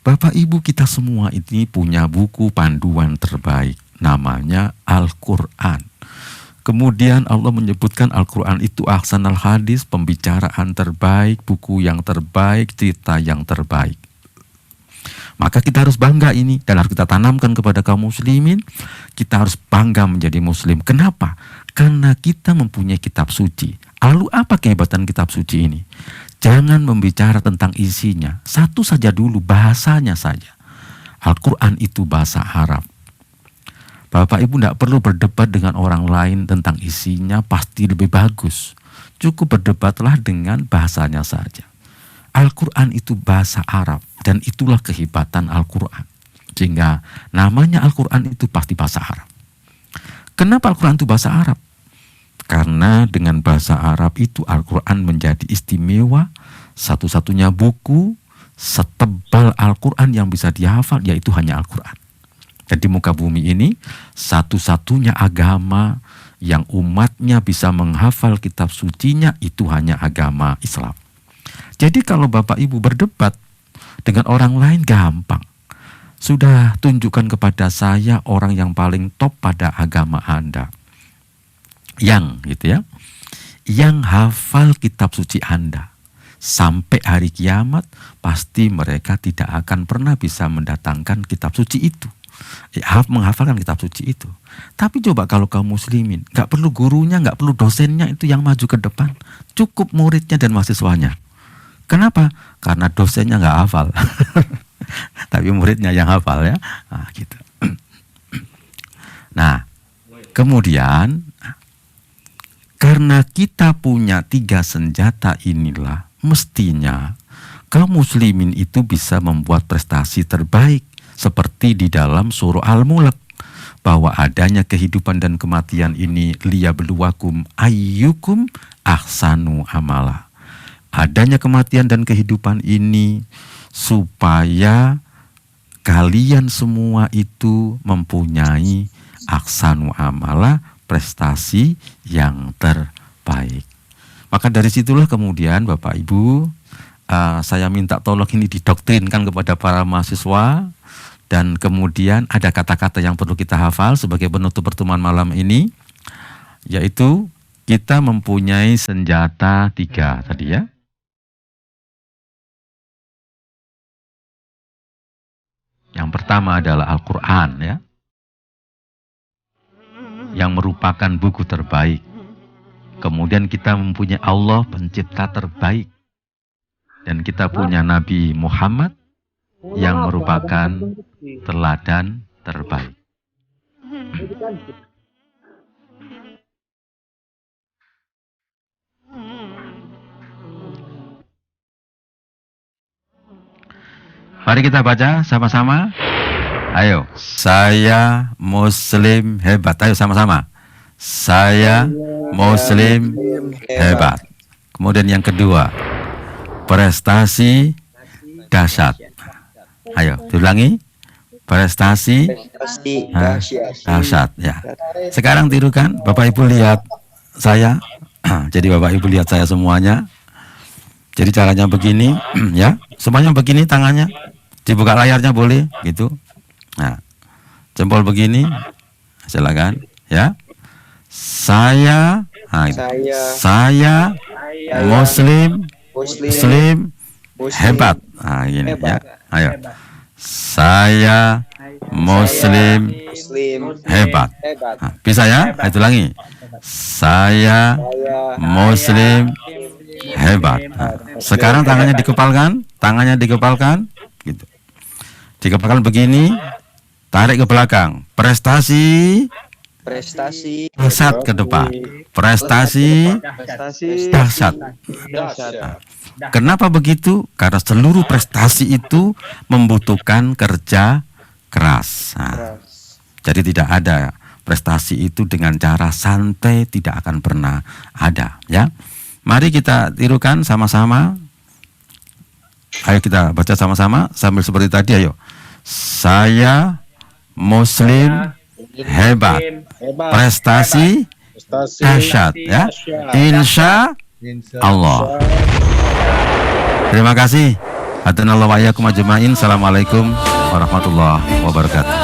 Bapak Ibu kita semua ini punya buku panduan terbaik, namanya Al-Quran. Kemudian Allah menyebutkan Al-Quran itu ahsanal hadis, pembicaraan terbaik, buku yang terbaik, cerita yang terbaik. Maka kita harus bangga ini dan harus kita tanamkan kepada kaum muslimin. Kita harus bangga menjadi muslim. Kenapa? Karena kita mempunyai kitab suci. Lalu apa kehebatan kitab suci ini? Jangan membicara tentang isinya. Satu saja dulu, bahasanya saja. Al-Quran itu bahasa Arab. Bapak Ibu tidak perlu berdebat dengan orang lain tentang isinya, pasti lebih bagus. Cukup berdebatlah dengan bahasanya saja. Al-Quran itu bahasa Arab dan itulah kehebatan Al-Quran. Sehingga namanya Al-Quran itu pasti bahasa Arab. Kenapa Al-Quran itu bahasa Arab? Karena dengan bahasa Arab itu Al-Quran menjadi istimewa, satu-satunya buku setebal Al-Quran yang bisa dihafal yaitu hanya Al-Quran. Dan di muka bumi ini satu-satunya agama yang umatnya bisa menghafal kitab sucinya itu hanya agama Islam. Jadi kalau Bapak Ibu berdebat dengan orang lain gampang. Sudah tunjukkan kepada saya orang yang paling top pada agama Anda. Yang gitu ya, yang hafal kitab suci Anda sampai hari kiamat pasti mereka tidak akan pernah bisa mendatangkan kitab suci itu, menghafalkan kitab suci itu. Tapi coba kalau kaum muslimin, nggak perlu gurunya, nggak perlu dosennya itu yang maju ke depan, cukup muridnya dan mahasiswanya. Kenapa? Karena dosennya nggak hafal, tapi muridnya yang hafal ya. Nah, gitu. Nah, kemudian Karena kita punya 3 senjata inilah, mestinya kaum muslimin itu bisa membuat prestasi terbaik. Seperti di dalam surah Al-Mulk, bahwa adanya kehidupan dan kematian ini liyabluwakum ayyukum ahsanu amala. Adanya kematian dan kehidupan ini supaya kalian semua itu mempunyai ahsanu amala, prestasi yang terbaik. Maka dari situlah kemudian Bapak Ibu, saya minta tolong ini didoktrinkan kepada para mahasiswa, dan kemudian ada kata-kata yang perlu kita hafal sebagai penutup pertemuan malam ini, yaitu kita mempunyai senjata 3 tadi ya. Yang pertama adalah Al-Quran ya, yang merupakan buku terbaik. Kemudian kita mempunyai Allah pencipta terbaik. Dan kita punya Nabi Muhammad yang merupakan teladan terbaik. Mari kita baca sama-sama. Ayo, saya Muslim hebat. Ayo sama-sama. Saya Muslim hebat. Kemudian yang kedua, prestasi dahsyat. Ayo, diulangi. Prestasi dahsyat. Ya. Sekarang tirukan. Bapak Ibu lihat saya. Jadi Bapak Ibu lihat saya semuanya. Jadi caranya begini, ya. Semuanya begini tangannya. Dibuka layarnya boleh, gitu. Nah, jempol begini, silakan, ya. Saya Muslim hebat. Nah, gini, ya. Ayo. Saya Muslim hebat. Nah, bisa ya? Itu lagi. Saya Muslim hebat. Nah, sekarang tangannya dikepalkan, gitu. Dikepalkan begini, tarik ke belakang. Prestasi dahsyat ke depan. Prestasi dahsyat. Nah, kenapa begitu? Karena seluruh prestasi itu membutuhkan kerja keras. Nah, jadi tidak ada prestasi itu dengan cara santai, tidak akan pernah ada, ya. Mari kita tirukan sama-sama. Ayo kita baca sama-sama sambil seperti tadi, ayo. Saya Muslim hebat. Prestasi dahsyat, ya. Insya Allah. Terima kasih. Hadanallahu wa iyyakum ajma'in. Assalamualaikum warahmatullahi wabarakatuh.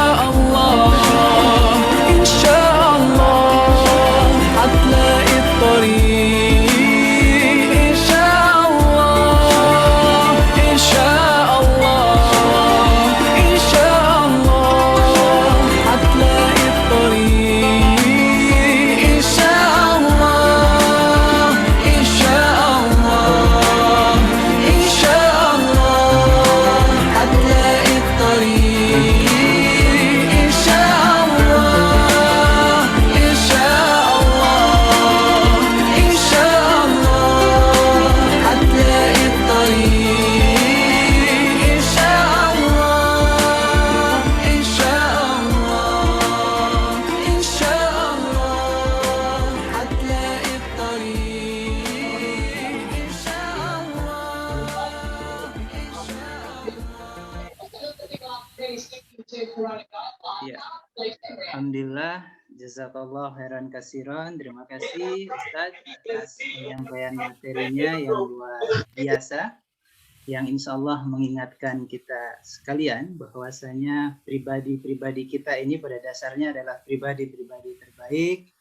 Ya. Alhamdulillah, jazakallah khairan kasiran. Terima kasih Ustadz atas penyampaian materinya yang luar biasa, yang insya Allah mengingatkan kita sekalian bahwasanya pribadi-pribadi kita ini pada dasarnya adalah pribadi-pribadi terbaik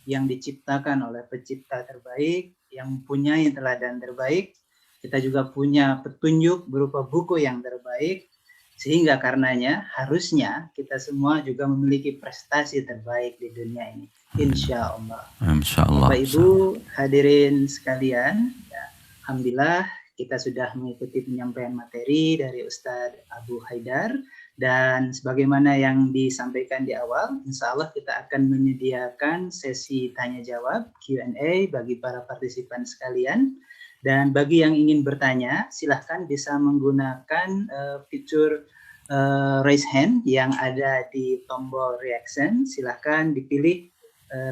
yang diciptakan oleh pencipta terbaik, yang mempunyai teladan terbaik. Kita juga punya petunjuk berupa buku yang terbaik, sehingga karenanya harusnya kita semua juga memiliki prestasi terbaik di dunia ini, insya Allah. Insya Allah. Bapak Ibu hadirin sekalian, ya, alhamdulillah kita sudah mengikuti penyampaian materi dari Ustadz Abu Haidar, Dan sebagaimana yang disampaikan di awal, insya Allah kita akan menyediakan sesi tanya jawab Q&A bagi para partisipan sekalian. Dan bagi yang ingin bertanya, silahkan bisa menggunakan fitur raise hand yang ada di tombol reaction. Silahkan dipilih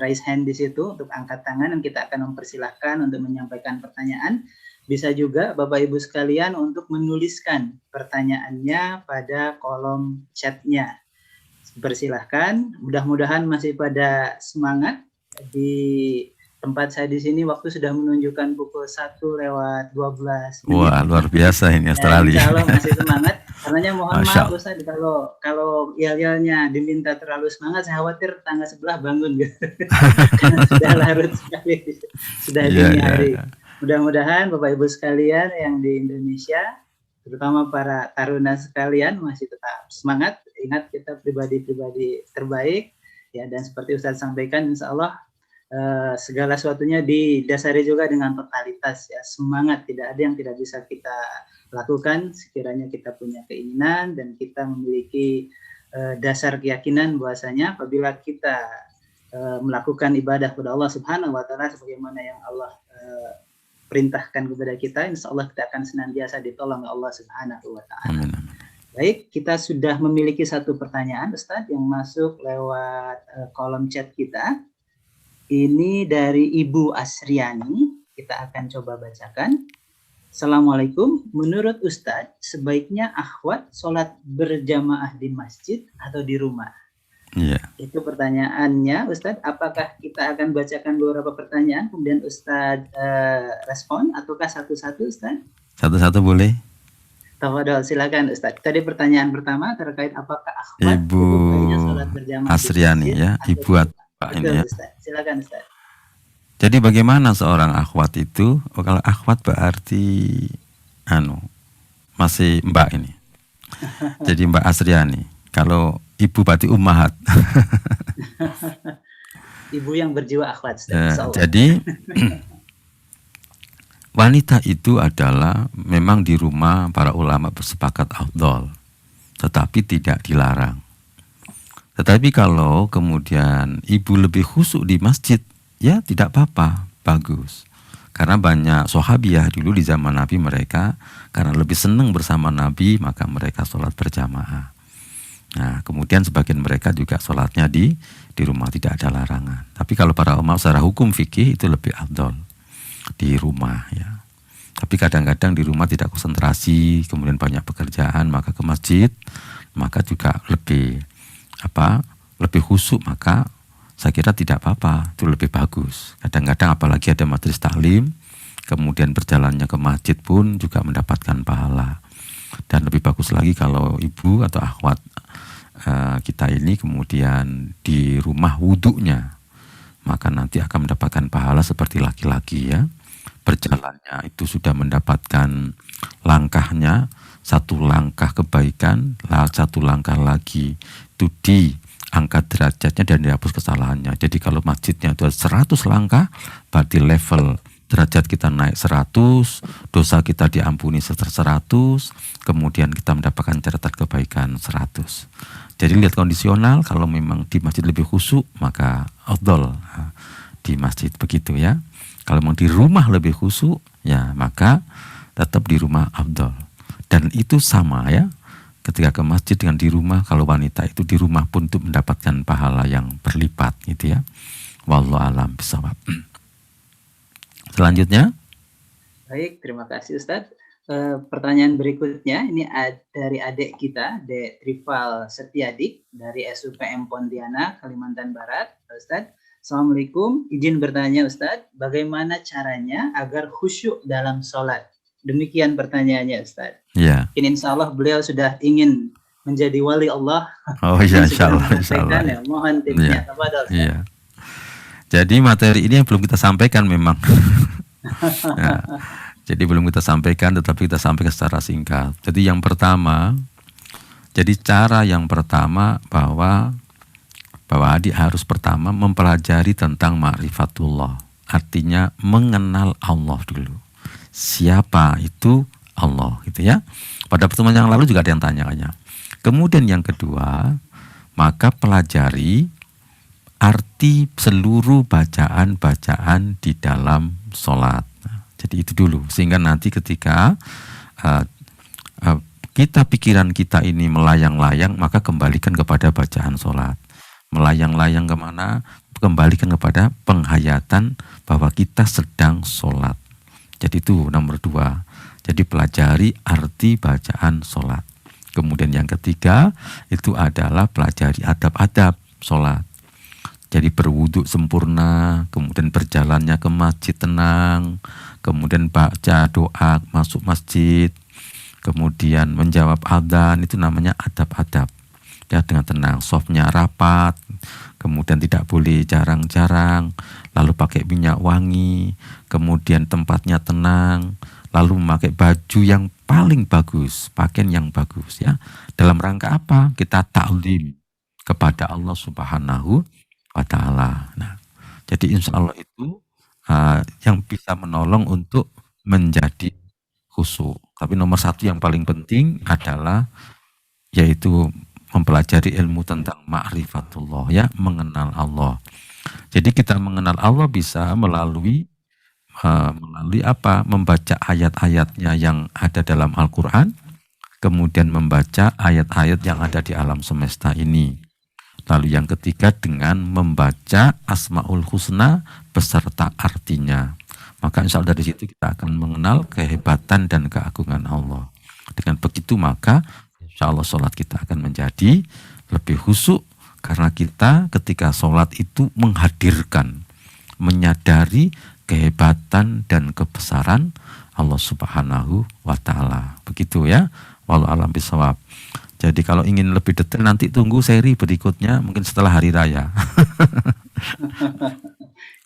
raise hand di situ untuk angkat tangan, dan kita akan mempersilahkan untuk menyampaikan pertanyaan. Bisa juga Bapak Ibu sekalian untuk menuliskan pertanyaannya pada kolom chatnya. Persilahkan, mudah-mudahan masih pada semangat. Di tempat saya di sini waktu sudah menunjukkan pukul 1:12. Wah, luar biasa ini Australia. Insya Allah masih semangat. Karenanya mohon Masya maaf Ustaz kalau yel-yelnya diminta terlalu semangat, saya khawatir tetangga sebelah bangun gitu. Karena sudah larut sekali, sudah dini hari. Mudah-mudahan Bapak Ibu sekalian yang di Indonesia, terutama para taruna sekalian, masih tetap semangat. Ingat, kita pribadi-pribadi terbaik ya, dan seperti Ustaz sampaikan, insya Allah segala sesuatunya didasari juga dengan totalitas ya, semangat. Tidak ada yang tidak bisa kita lakukan sekiranya kita punya keinginan dan kita memiliki dasar keyakinan bahwasanya apabila kita melakukan ibadah kepada Allah Subhanahu wa taala sebagaimana yang Allah perintahkan kepada kita, insya Allah kita akan senantiasa ditolong oleh Allah Subhanahu wa taala. Baik, kita sudah memiliki satu pertanyaan Ustadz yang masuk lewat kolom chat kita. Ini dari Ibu Asriani, kita akan coba bacakan. Assalamualaikum, menurut Ustadz sebaiknya akhwat sholat berjamaah di masjid atau di rumah? Iya. Itu pertanyaannya Ustadz. Apakah kita akan bacakan beberapa pertanyaan kemudian Ustadz respon, ataukah satu-satu Ustadz? Satu-satu boleh. Tafadhol, silakan Ustadz. Tadi pertanyaan pertama terkait apakah akhwat Ibu sholat berjamaah Asriani ya, Ibu ini ya. Ustadz. Silakan Ustadz. Jadi bagaimana seorang akhwat itu? Oh, kalau akhwat berarti masih Mbak ini. Jadi Mbak Asriani. Kalau ibu berarti ummahat. Ibu yang berjiwa akhwat. Jadi wanita itu adalah memang di rumah para ulama bersepakat afdol, tetapi tidak dilarang. Tetapi kalau kemudian ibu lebih khusyuk di masjid, ya tidak apa-apa, bagus. Karena banyak sahabiah dulu di zaman Nabi, mereka karena lebih senang bersama Nabi, maka mereka sholat berjamaah. Nah, kemudian sebagian mereka juga sholatnya di rumah, tidak ada larangan. Tapi kalau para ulama secara hukum fikih itu lebih afdol di rumah ya. Tapi kadang-kadang di rumah tidak konsentrasi, kemudian banyak pekerjaan, maka ke masjid, maka juga lebih khusyuk, maka saya kira tidak apa-apa, itu lebih bagus. Kadang-kadang apalagi ada majelis taklim, kemudian berjalannya ke masjid pun juga mendapatkan pahala. Dan lebih bagus lagi kalau ibu atau akhwat kita ini kemudian di rumah wudhunya, maka nanti akan mendapatkan pahala seperti laki-laki ya. Berjalannya itu sudah mendapatkan langkahnya, satu langkah kebaikan, satu langkah lagi itu diangkat derajatnya dan dihapus kesalahannya. Jadi kalau masjidnya itu 100 langkah, berarti level derajat kita naik 100, dosa kita diampuni 100, kemudian kita mendapatkan catatan kebaikan 100. Jadi lihat kondisional, kalau memang di masjid lebih khusyuk, maka afdol di masjid, begitu ya. Kalau memang di rumah lebih khusyuk, ya maka tetap di rumah afdol. Dan itu sama ya, ketika ke masjid dengan di rumah, kalau wanita itu di rumah pun untuk mendapatkan pahala yang berlipat gitu ya. Wallahu a'lam bishawab. Selanjutnya. Baik, terima kasih Ustadz. Pertanyaan berikutnya ini dari adik kita, Dek Trifal Setiadik dari SUPM Pontianak, Kalimantan Barat. Ustadz, Assalamualaikum, izin bertanya Ustadz, bagaimana caranya agar khusyuk dalam sholat? Demikian pertanyaannya Ustadz. Ya. Ini insya Allah beliau sudah ingin menjadi wali Allah. Oh iya, insya Allah. Ya. Mohon tipsnya. Iya. Jadi materi ini yang belum kita sampaikan memang. Ya. Jadi belum kita sampaikan, tetapi kita sampaikan secara singkat. Jadi yang pertama, cara yang pertama bahwa adik harus pertama mempelajari tentang ma'rifatullah. Artinya mengenal Allah dulu. Siapa itu Allah gitu ya. Pada pertemuan yang lalu juga ada yang tanya-tanya. Kemudian yang kedua, maka pelajari arti seluruh bacaan-bacaan di dalam sholat. Jadi itu dulu, sehingga nanti ketika pikiran kita ini melayang-layang, maka kembalikan kepada bacaan sholat. Melayang-layang kemana? Kembalikan kepada penghayatan bahwa kita sedang sholat. Jadi itu nomor 2. Jadi pelajari arti bacaan sholat. Kemudian yang ketiga itu adalah pelajari adab-adab sholat. Jadi berwudu sempurna, kemudian berjalannya ke masjid tenang, kemudian baca doa masuk masjid, kemudian menjawab adzan, itu namanya adab-adab. Ya, dengan tenang, softnya rapat, kemudian tidak boleh jarang-jarang, lalu pakai minyak wangi, kemudian tempatnya tenang, lalu memakai baju yang paling bagus, pakaian yang bagus, ya. Dalam rangka apa? Kita ta'zim kepada Allah Subhanahu wa ta'ala. Nah, jadi insya Allah itu yang bisa menolong untuk menjadi khusyuk. Tapi nomor 1 yang paling penting adalah yaitu mempelajari ilmu tentang ma'rifatullah, ya, mengenal Allah. Jadi kita mengenal Allah bisa melalui apa? Membaca ayat-ayatnya yang ada dalam Al-Quran, kemudian membaca ayat-ayat yang ada di alam semesta ini. Lalu yang ketiga dengan membaca Asmaul Husna beserta artinya. Maka insya Allah dari situ kita akan mengenal kehebatan dan keagungan Allah. Dengan begitu maka insya Allah sholat kita akan menjadi lebih khusyuk, karena kita ketika sholat itu menghadirkan, menyadari kehebatan dan kebesaran Allah Subhanahu wa ta'ala. Begitu ya. Wallahu a'lam bishawab. Jadi kalau ingin lebih detail nanti tunggu seri berikutnya, mungkin setelah hari raya.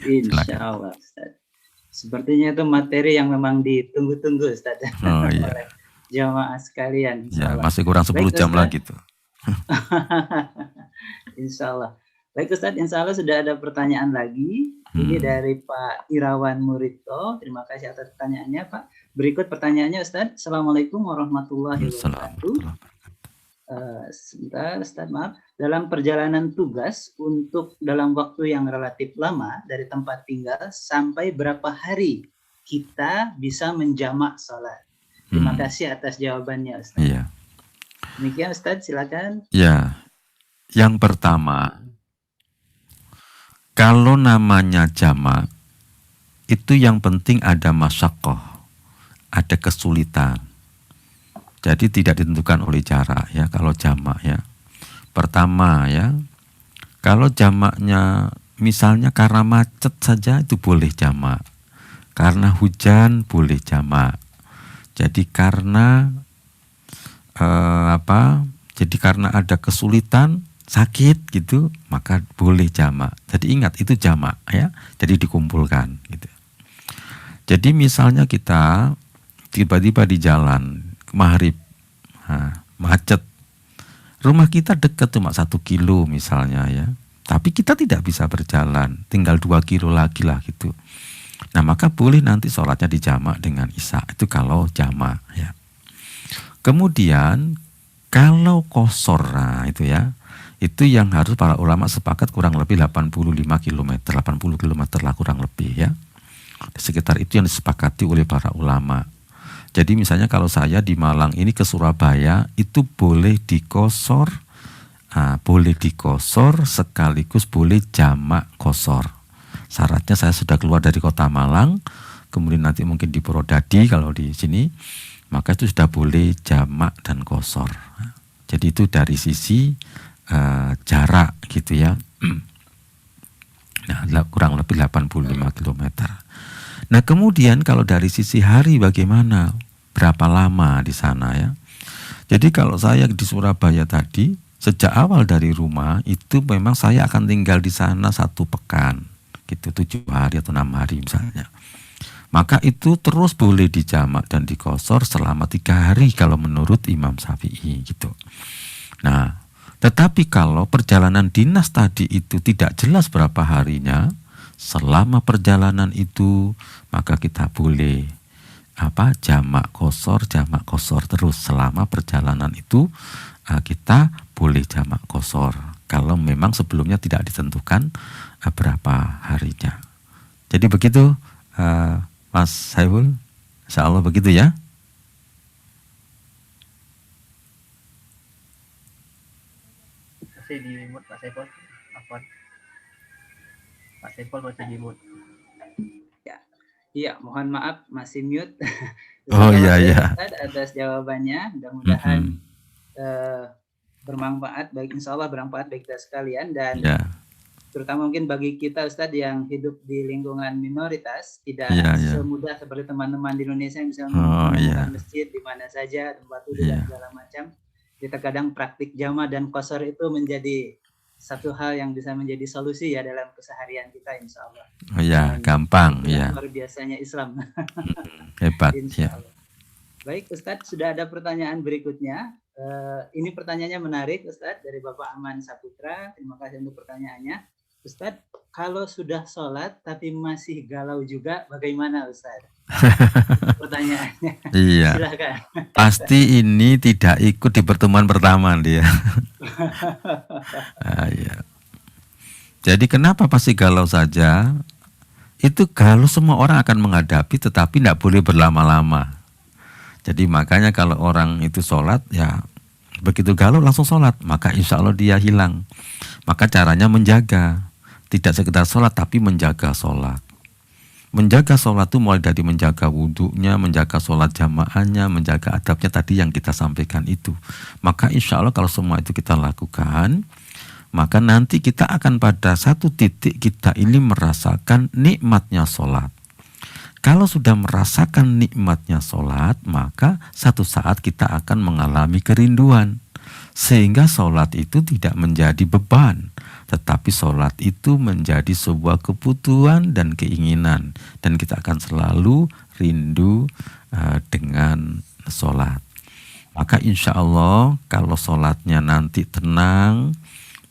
Insya Allah, Ustaz. Sepertinya itu materi yang memang ditunggu-tunggu, Ustaz. Oh iya. Oleh jamaah sekalian. Ya, masih kurang 10 jam lagi tuh. Insya Allah. Baik Ustaz, insya Allah sudah ada pertanyaan lagi. Ini dari Pak Irawan Murito. Terima kasih atas pertanyaannya, Pak. Berikut pertanyaannya, Ustaz. Assalamualaikum warahmatullahi wabarakatuh. Sebentar, Ustaz, maaf. Dalam perjalanan tugas untuk dalam waktu yang relatif lama dari tempat tinggal sampai berapa hari kita bisa menjamak sholat? Terima kasih atas jawabannya, Ustaz. Iya. Demikian, Ustaz, silakan. Ya, yang pertama, kalau namanya jamak, itu yang penting ada masyaqqah, ada kesulitan. Jadi tidak ditentukan oleh jarak, ya, kalau jamak, ya. Pertama, ya, kalau jamaknya misalnya karena macet saja itu boleh jamak. Karena hujan boleh jamak. Jadi karena Jadi karena ada kesulitan, sakit gitu, maka boleh jamak. Jadi ingat itu jamak, ya. Jadi dikumpulkan gitu. Jadi misalnya kita tiba-tiba di jalan maghrib, macet, rumah kita dekat cuma 1 kilo misalnya, ya, tapi kita tidak bisa berjalan, tinggal 2 kilo lagi lah gitu. Nah maka boleh nanti sholatnya dijamak dengan isya, itu kalau jamak, ya. Kemudian kalau qashar, nah itu, ya, itu yang harus para ulama sepakat kurang lebih 85 km, 80 km lah kurang lebih, ya. Di sekitar itu yang disepakati oleh para ulama. Jadi misalnya kalau saya di Malang ini ke Surabaya itu boleh dikosor, sekaligus boleh jamak kosor. Syaratnya saya sudah keluar dari kota Malang, kemudian nanti mungkin di Purwodadi kalau di sini, maka itu sudah boleh jamak dan kosor. Jadi itu dari sisi jarak gitu, ya. Nah, kurang lebih 85 km. Nah kemudian kalau dari sisi hari bagaimana? Berapa lama di sana, ya? Jadi kalau saya di Surabaya tadi, sejak awal dari rumah itu memang saya akan tinggal di sana 1 pekan, gitu, 7 hari atau 6 hari misalnya. Maka itu terus boleh dijamak dan dikosor selama 3 hari kalau menurut Imam Syafi'i gitu. Nah, tetapi kalau perjalanan dinas tadi itu tidak jelas berapa harinya, selama perjalanan itu maka kita boleh jamak kosor terus selama perjalanan itu kita boleh jamak qasar. Kalau memang sebelumnya tidak ditentukan berapa harinya. Jadi begitu Mas Saiful, insya Allah begitu ya. Masih di mute Pak Saiful. Apa? Pak Saiful masih di mute. Iya, mohon maaf masih mute. Oh iya ya. Atas jawabannya, mudah-mudahan Mm-mm. Bermanfaat, baik insya Allah bermanfaat bagi kita sekalian, dan Ya, terutama mungkin bagi kita Ustadz yang hidup di lingkungan minoritas, tidak Iya, iya. semudah seperti teman-teman di Indonesia yang bisa Oh, menemukan iya. masjid di mana saja, tempat duduk Iya. dan segala macam. Kita kadang praktik jama dan qasar itu menjadi satu hal yang bisa menjadi solusi ya dalam keseharian kita insya Allah. Oh ya, Dan gampang itulah ya. luar biasanya Islam. Hebat Insya ya. Allah. Baik Ustadz, sudah ada pertanyaan berikutnya. Ini pertanyaannya menarik Ustadz, dari Bapak Aman Saputra. Terima kasih untuk pertanyaannya. Ustadz, kalau sudah sholat tapi masih galau juga, bagaimana Ustadz? Pertanyaannya. Iya. Silakan. Pasti ini tidak ikut di pertemuan pertama dia. Iya. Jadi kenapa pasti galau saja? Itu galau semua orang akan menghadapi, tetapi tidak boleh berlama-lama. Jadi makanya kalau orang itu sholat, ya begitu galau langsung sholat, maka insya Allah dia hilang. Maka caranya menjaga, tidak sekedar sholat tapi menjaga sholat. Menjaga sholat itu mulai dari menjaga wudhunya, menjaga sholat jamaahnya, menjaga adabnya tadi yang kita sampaikan itu. Maka insya Allah kalau semua itu kita lakukan, maka nanti kita akan pada satu titik kita ini merasakan nikmatnya sholat. Kalau sudah merasakan nikmatnya sholat, maka satu saat kita akan mengalami kerinduan. Sehingga sholat itu tidak menjadi beban, tetapi sholat itu menjadi sebuah kebutuhan dan keinginan. Dan kita akan selalu rindu dengan sholat. Maka insya Allah kalau sholatnya nanti tenang,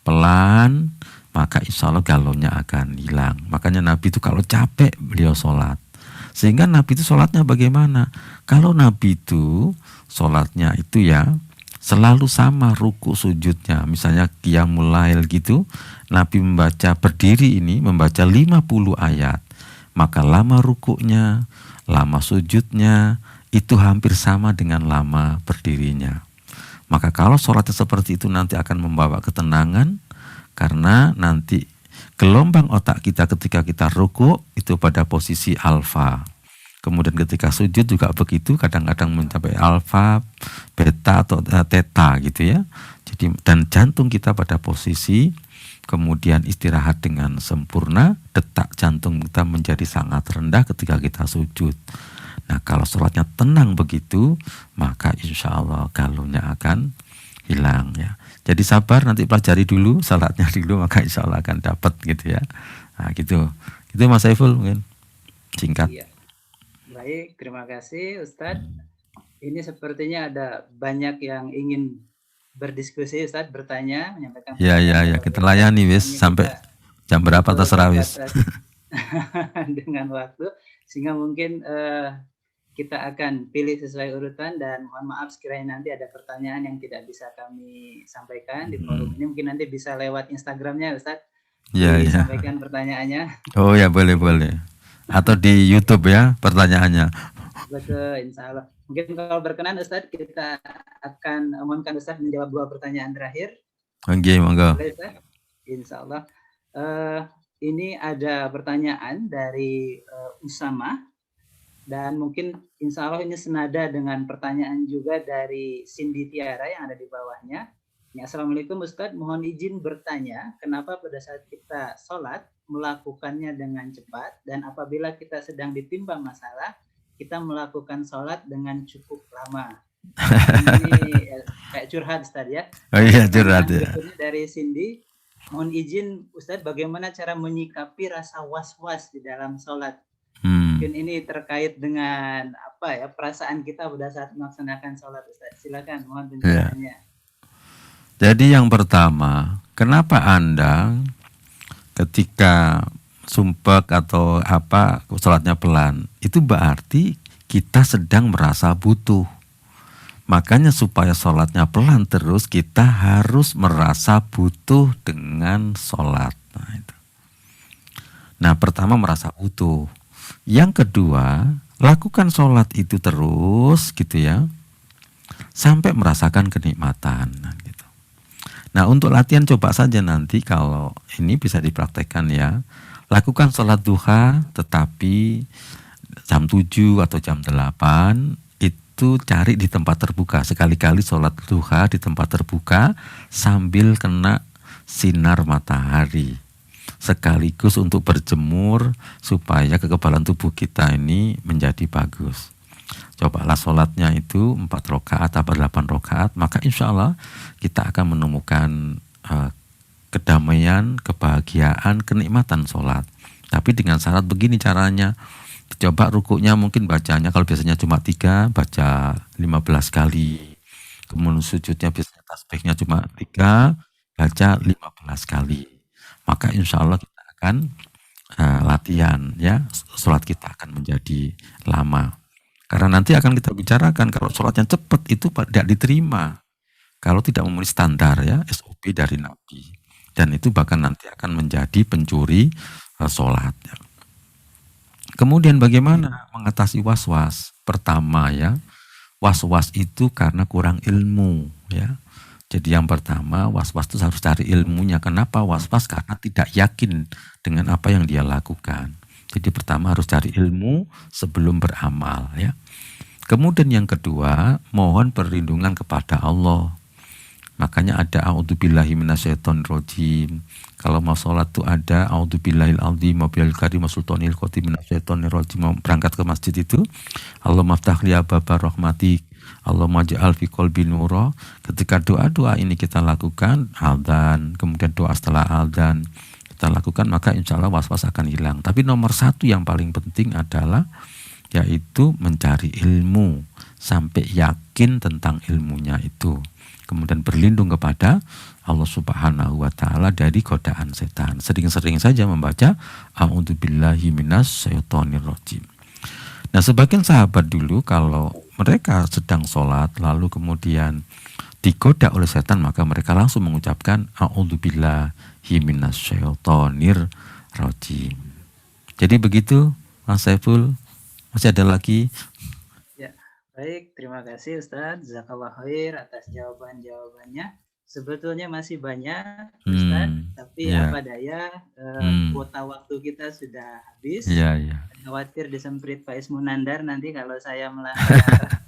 pelan, maka insya Allah galaunya akan hilang. Makanya Nabi itu kalau capek beliau sholat. Sehingga Nabi itu sholatnya bagaimana? Kalau Nabi itu sholatnya itu ya selalu sama ruku sujudnya. Misalnya qiyamul lail gitu, Nabi membaca berdiri ini membaca 50 ayat. Maka lama rukuknya, lama sujudnya itu hampir sama dengan lama berdirinya. Maka kalau sholatnya seperti itu nanti akan membawa ketenangan, karena nanti gelombang otak kita ketika kita ruku itu pada posisi alfa. Kemudian ketika sujud juga begitu, kadang-kadang mencapai alfa, beta atau theta gitu ya. Jadi dan jantung kita pada posisi kemudian istirahat dengan sempurna, detak jantung kita menjadi sangat rendah ketika kita sujud. Nah kalau sholatnya tenang begitu, maka insya Allah galaunya akan hilang ya. Jadi sabar, nanti pelajari dulu salatnya dulu, maka insya Allah akan dapat gitu ya. Nah gitu. Gitu Mas Saiful mungkin singkat. Iya. Baik, terima kasih Ustadz. Ini sepertinya ada banyak yang ingin berdiskusi Ustadz, bertanya, menyampaikan. Ya, kita layani wis sampai jam berapa terserah wis. Dengan waktu, sehingga mungkin kita akan pilih sesuai urutan, dan mohon maaf sekiranya nanti ada pertanyaan yang tidak bisa kami sampaikan di forum ini, mungkin nanti bisa lewat Instagramnya Ustadz. Iya. Sampaikan pertanyaannya. Oh ya boleh. Atau di YouTube ya pertanyaannya. Betul, insya Allah. Mungkin kalau berkenan Ustadz, kita akan mohonkan Ustadz menjawab 2 pertanyaan terakhir. Oke, monggo. Boleh Ustadz? Insya Allah. Ini ada pertanyaan dari Usama, dan mungkin insya Allah ini senada dengan pertanyaan juga dari Cindy Tiara yang ada di bawahnya. Ya, Assalamualaikum Ustadz, mohon izin bertanya, kenapa pada saat kita sholat melakukannya dengan cepat, dan apabila kita sedang ditimbang masalah, kita melakukan sholat dengan cukup lama. Ini kayak curhat Ustadz ya. Oh iya curhat ya. Dari Cindy, mohon izin Ustadz, bagaimana cara menyikapi rasa was-was di dalam sholat? Mungkin ini terkait dengan apa ya, perasaan kita pada saat melaksanakan sholat Ustadz. Silakan, mohon penjelasannya. Jadi yang pertama, kenapa Anda ketika sumpek atau sholatnya pelan, itu berarti kita sedang merasa butuh. Makanya supaya sholatnya pelan terus, kita harus merasa butuh dengan sholat. Nah, pertama merasa butuh. Yang kedua, lakukan sholat itu terus gitu ya, sampai merasakan kenikmatan. Gitu. Nah, untuk latihan coba saja nanti kalau ini bisa dipraktekkan ya. Lakukan sholat duha tetapi jam 7 atau jam 8 itu cari di tempat terbuka. Sekali-kali sholat duha di tempat terbuka sambil kena sinar matahari. Sekaligus untuk berjemur supaya kekebalan tubuh kita ini menjadi bagus. Cobalah sholatnya itu 4 rakaat atau 8 rakaat, maka insya Allah kita akan menemukan kedamaian, kebahagiaan, kenikmatan sholat. Tapi dengan syarat begini caranya. Coba rukuknya mungkin bacanya kalau biasanya cuma 3, baca 15 kali. Kemudian sujudnya biasanya tasbihnya cuma 3, baca 15 kali. Maka insya Allah kita akan latihan ya, sholat kita akan menjadi lama. Karena nanti akan kita bicarakan kalau sholatnya cepat itu tidak diterima. Kalau tidak memenuhi standar ya, SOP dari Nabi. Dan itu bahkan nanti akan menjadi pencuri sholat ya. Kemudian bagaimana mengatasi was-was? Pertama ya, was-was itu karena kurang ilmu ya. Jadi yang pertama, was-was itu harus cari ilmunya. Kenapa was-was? Karena tidak yakin dengan apa yang dia lakukan. Jadi pertama harus cari ilmu sebelum beramal ya. Kemudian yang kedua, mohon perlindungan kepada Allah. Makanya ada a'udzubillahi minasyaitonirrajim. Kalau mau sholat tuh ada a'udzubillahil azim wa bil karim wa sultanil qadim minasyaitonirrajim. Mau berangkat ke masjid itu, Allahumma aftah li abwaaba rahmatik, Allahumma ja'al fi qalbi nura. Ketika doa-doa ini kita lakukan, adzan, kemudian doa setelah adzan kita lakukan, maka insya Allah was-was akan hilang. Tapi nomor satu yang paling penting adalah yaitu mencari ilmu sampai yakin tentang ilmunya itu. Kemudian berlindung kepada Allah Subhanahu wa Ta'ala dari godaan setan. Sering-sering saja membaca a'udzubillahi minasyaitonirrajim. Nah, sebagian sahabat dulu kalau mereka sedang sholat lalu kemudian digoda oleh setan, maka mereka langsung mengucapkan a'udzubillahi minasyaitonirrajim. Jadi begitu Mas Saiful. Masih ada lagi? Baik, terima kasih Ustadz. Jazakallah khair atas jawaban-jawabannya. Sebetulnya masih banyak Ustadz, tapi apa daya kuota waktu kita sudah habis. Khawatir disemprit Pak Ismunandar nanti kalau saya melanggar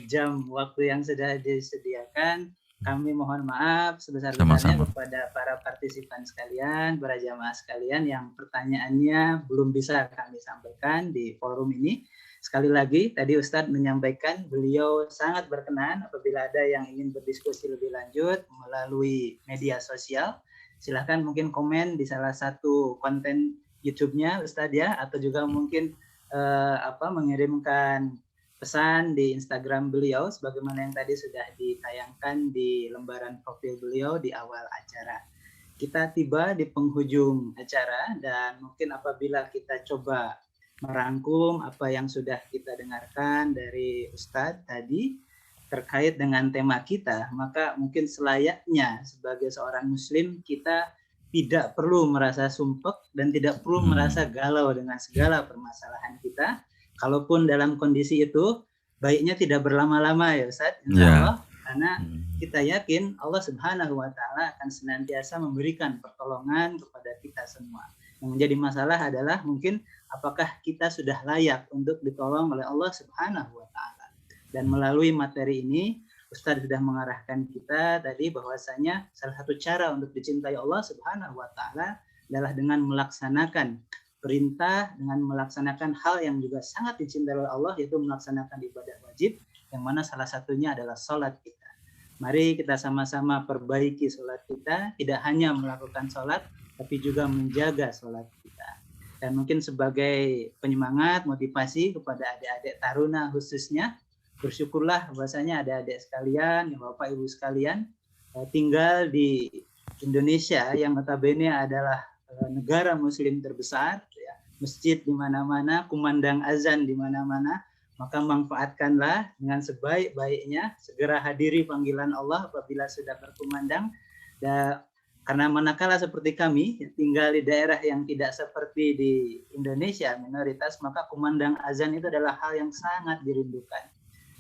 jam waktu yang sudah disediakan. Kami mohon maaf sebesar-besarnya kepada para partisipan sekalian, para jamaah sekalian yang pertanyaannya belum bisa kami sampaikan di forum ini. Sekali lagi, tadi Ustadz menyampaikan beliau sangat berkenan apabila ada yang ingin berdiskusi lebih lanjut melalui media sosial. Silahkan mungkin komen di salah satu konten YouTube-nya Ustadz ya, atau juga mungkin mengirimkan pesan di Instagram beliau sebagaimana yang tadi sudah ditayangkan di lembaran profil beliau di awal acara. Kita tiba di penghujung acara dan mungkin apabila kita coba merangkum apa yang sudah kita dengarkan dari Ustadz tadi terkait dengan tema kita, maka mungkin selayaknya sebagai seorang muslim kita tidak perlu merasa sumpek dan tidak perlu merasa galau dengan segala permasalahan kita. Kalaupun dalam kondisi itu baiknya tidak berlama-lama ya Ustadz, insya Allah, karena kita yakin Allah Subhanahu wa Ta'ala akan senantiasa memberikan pertolongan kepada kita semua. Yang menjadi masalah adalah mungkin apakah kita sudah layak untuk ditolong oleh Allah Subhanahu wa Ta'ala. Dan melalui materi ini Ustadz sudah mengarahkan kita tadi bahwasanya salah satu cara untuk dicintai Allah Subhanahu wa Ta'ala adalah dengan melaksanakan perintah, dengan melaksanakan hal yang juga sangat dicintai oleh Allah, yaitu melaksanakan ibadah wajib, yang mana salah satunya adalah sholat kita. Mari kita sama-sama perbaiki sholat kita, tidak hanya melakukan sholat, tapi juga menjaga sholat kita. Dan mungkin sebagai penyemangat, motivasi kepada adik-adik taruna khususnya, bersyukurlah bahwasanya adik-adik sekalian, Bapak Ibu sekalian, tinggal di Indonesia yang notabene adalah negara muslim terbesar, ya, masjid di mana-mana, kumandang azan di mana-mana, maka manfaatkanlah dengan sebaik-baiknya, segera hadiri panggilan Allah apabila sudah berkumandang. Karena manakala seperti kami tinggal di daerah yang tidak seperti di Indonesia minoritas, maka kumandang azan itu adalah hal yang sangat dirindukan.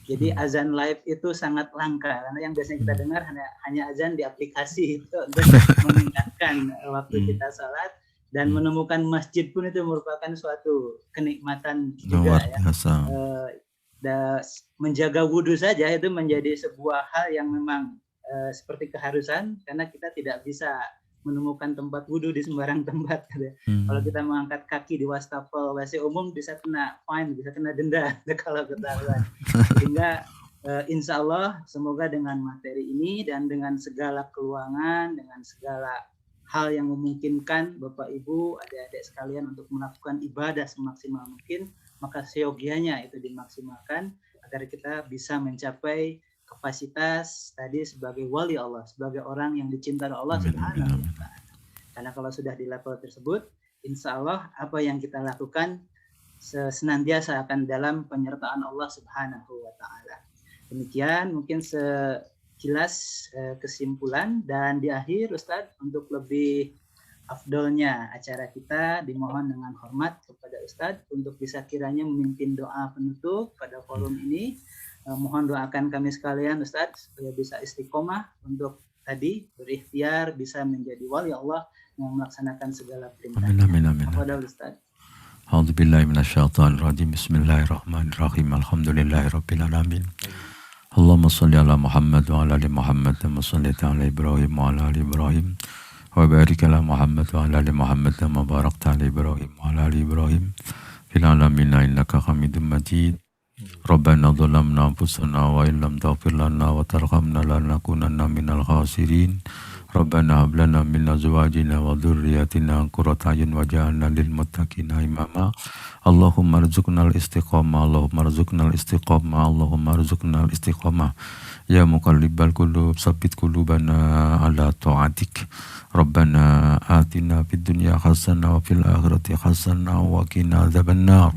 Jadi azan live itu sangat langka, karena yang biasanya kita dengar hanya azan di aplikasi itu untuk mengingatkan waktu kita sholat. Dan menemukan masjid pun itu merupakan suatu kenikmatan juga ya. Menjaga wudhu saja itu menjadi sebuah hal yang memang seperti keharusan, karena kita tidak bisa menemukan tempat wudhu di sembarang tempat. Kalau kita mengangkat kaki di wastafel WC umum bisa kena fine, bisa kena denda kalau ketahuan. Sehingga insya Allah semoga dengan materi ini dan dengan segala keluangan, dengan segala hal yang memungkinkan Bapak Ibu, adik-adik sekalian untuk melakukan ibadah semaksimal mungkin, maka seyogianya itu dimaksimalkan agar kita bisa mencapai kapasitas tadi sebagai wali Allah, sebagai orang yang dicintai Allah Subhanahu wa Ta'ala. Karena kalau sudah di level tersebut, insya Allah apa yang kita lakukan senantiasa akan dalam penyertaan Allah Subhanahu wa Ta'ala. Demikian mungkin sekilas kesimpulan, dan di akhir Ustadz untuk lebih afdolnya acara kita dimohon dengan hormat kepada Ustadz untuk bisa kiranya memimpin doa penutup pada forum ini. Mohon doakan kami sekalian Ustadz supaya bisa istiqomah untuk tadi berikhtiar bisa menjadi wali Allah yang melaksanakan segala perintah. Amin, amin. Ustadz. A'udzubillahi minasyaitonirrajim. Bismillahirrahmanirrahim. Alhamdulillahirabbil alamin. Allahumma shalli ala Muhammad wa ala ali Muhammad kama shallaita ala Ibrahim wa ala ali Ibrahim wa barik ala Muhammad wa ala ali Muhammad kama barakta ala Ibrahim wa ala ali Ibrahim fil alamin innaka Hamidum Majid. Rabbana dhalamna anfusana wa illam taghfir lana wa tarhamna lanakunanna minal khasirin. Rabbana hab lana min azwajina wa dhurriyyatina qurrata a'yun waj'alna lil muttaqina imama. Allahumma arzuqnal istiqamah, Allahumma arzuqnal istiqamah, Allahumma arzuqnal istiqamah. Ya muqallibal qulub, tsabbit qulubana ala ta'atik. Rabbana atina fid dunya hasanah wa fil akhirati hasanah wa qina adzabannar.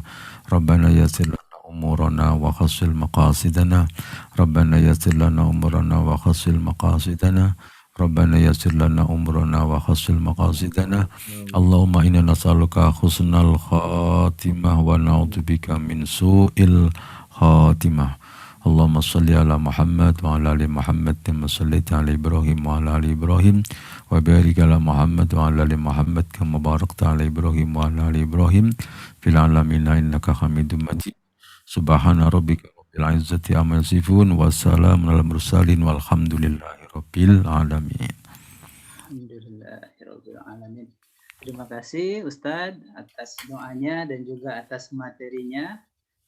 Rabbana yassir lana umurana wa khassil maqasidana. Rabbana yassir lana umurana wa khassil maqasidana. Rabbana yassir lana umrana wa khassil maqasidana. Allahumma inna nas'aluka husnal khatimah wa na'udzubika min su'il khatimah. Allahumma salli ala Muhammad wa ala ali Muhammad kama shallaita ala Ibrahim wa ala ali Ibrahim wa barik ala Muhammad wa ala ali Muhammad kama barakta ala Ibrahim wa ala ali Ibrahim fil alamin innaka Hamidum Majid. Subhana rabbika rabbil izzati amma yasifun wa salamun alal mursalin walhamdulillahi rabbil alamin. Alhamdulillahirabbil alamin. Terima kasih Ustadz atas doanya dan juga atas materinya.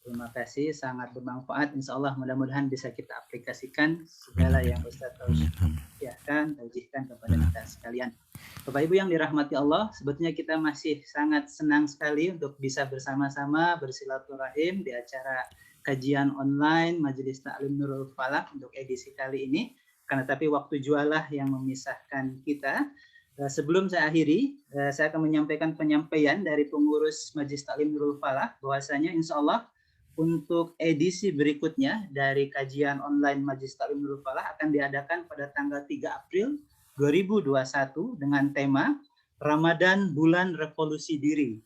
Terima kasih, sangat bermanfaat. Insya Allah mudah-mudahan bisa kita aplikasikan segala yang Ustadz taujihkan kepada kita sekalian. Bapak Ibu yang dirahmati Allah, sebetulnya kita masih sangat senang sekali untuk bisa bersama-sama bersilaturahim di acara kajian online Majelis Ta'lim Nurul Falak untuk edisi kali ini. Karena tapi waktu jualah yang memisahkan kita. Sebelum saya akhiri, saya akan menyampaikan penyampaian dari pengurus Majelis Ta'lim Nurul Falak bahwasanya insya Allah untuk edisi berikutnya dari kajian online Majelis Ta'lim Nurul Falak akan diadakan pada tanggal 3 April 2021 dengan tema Ramadan Bulan Revolusi Diri.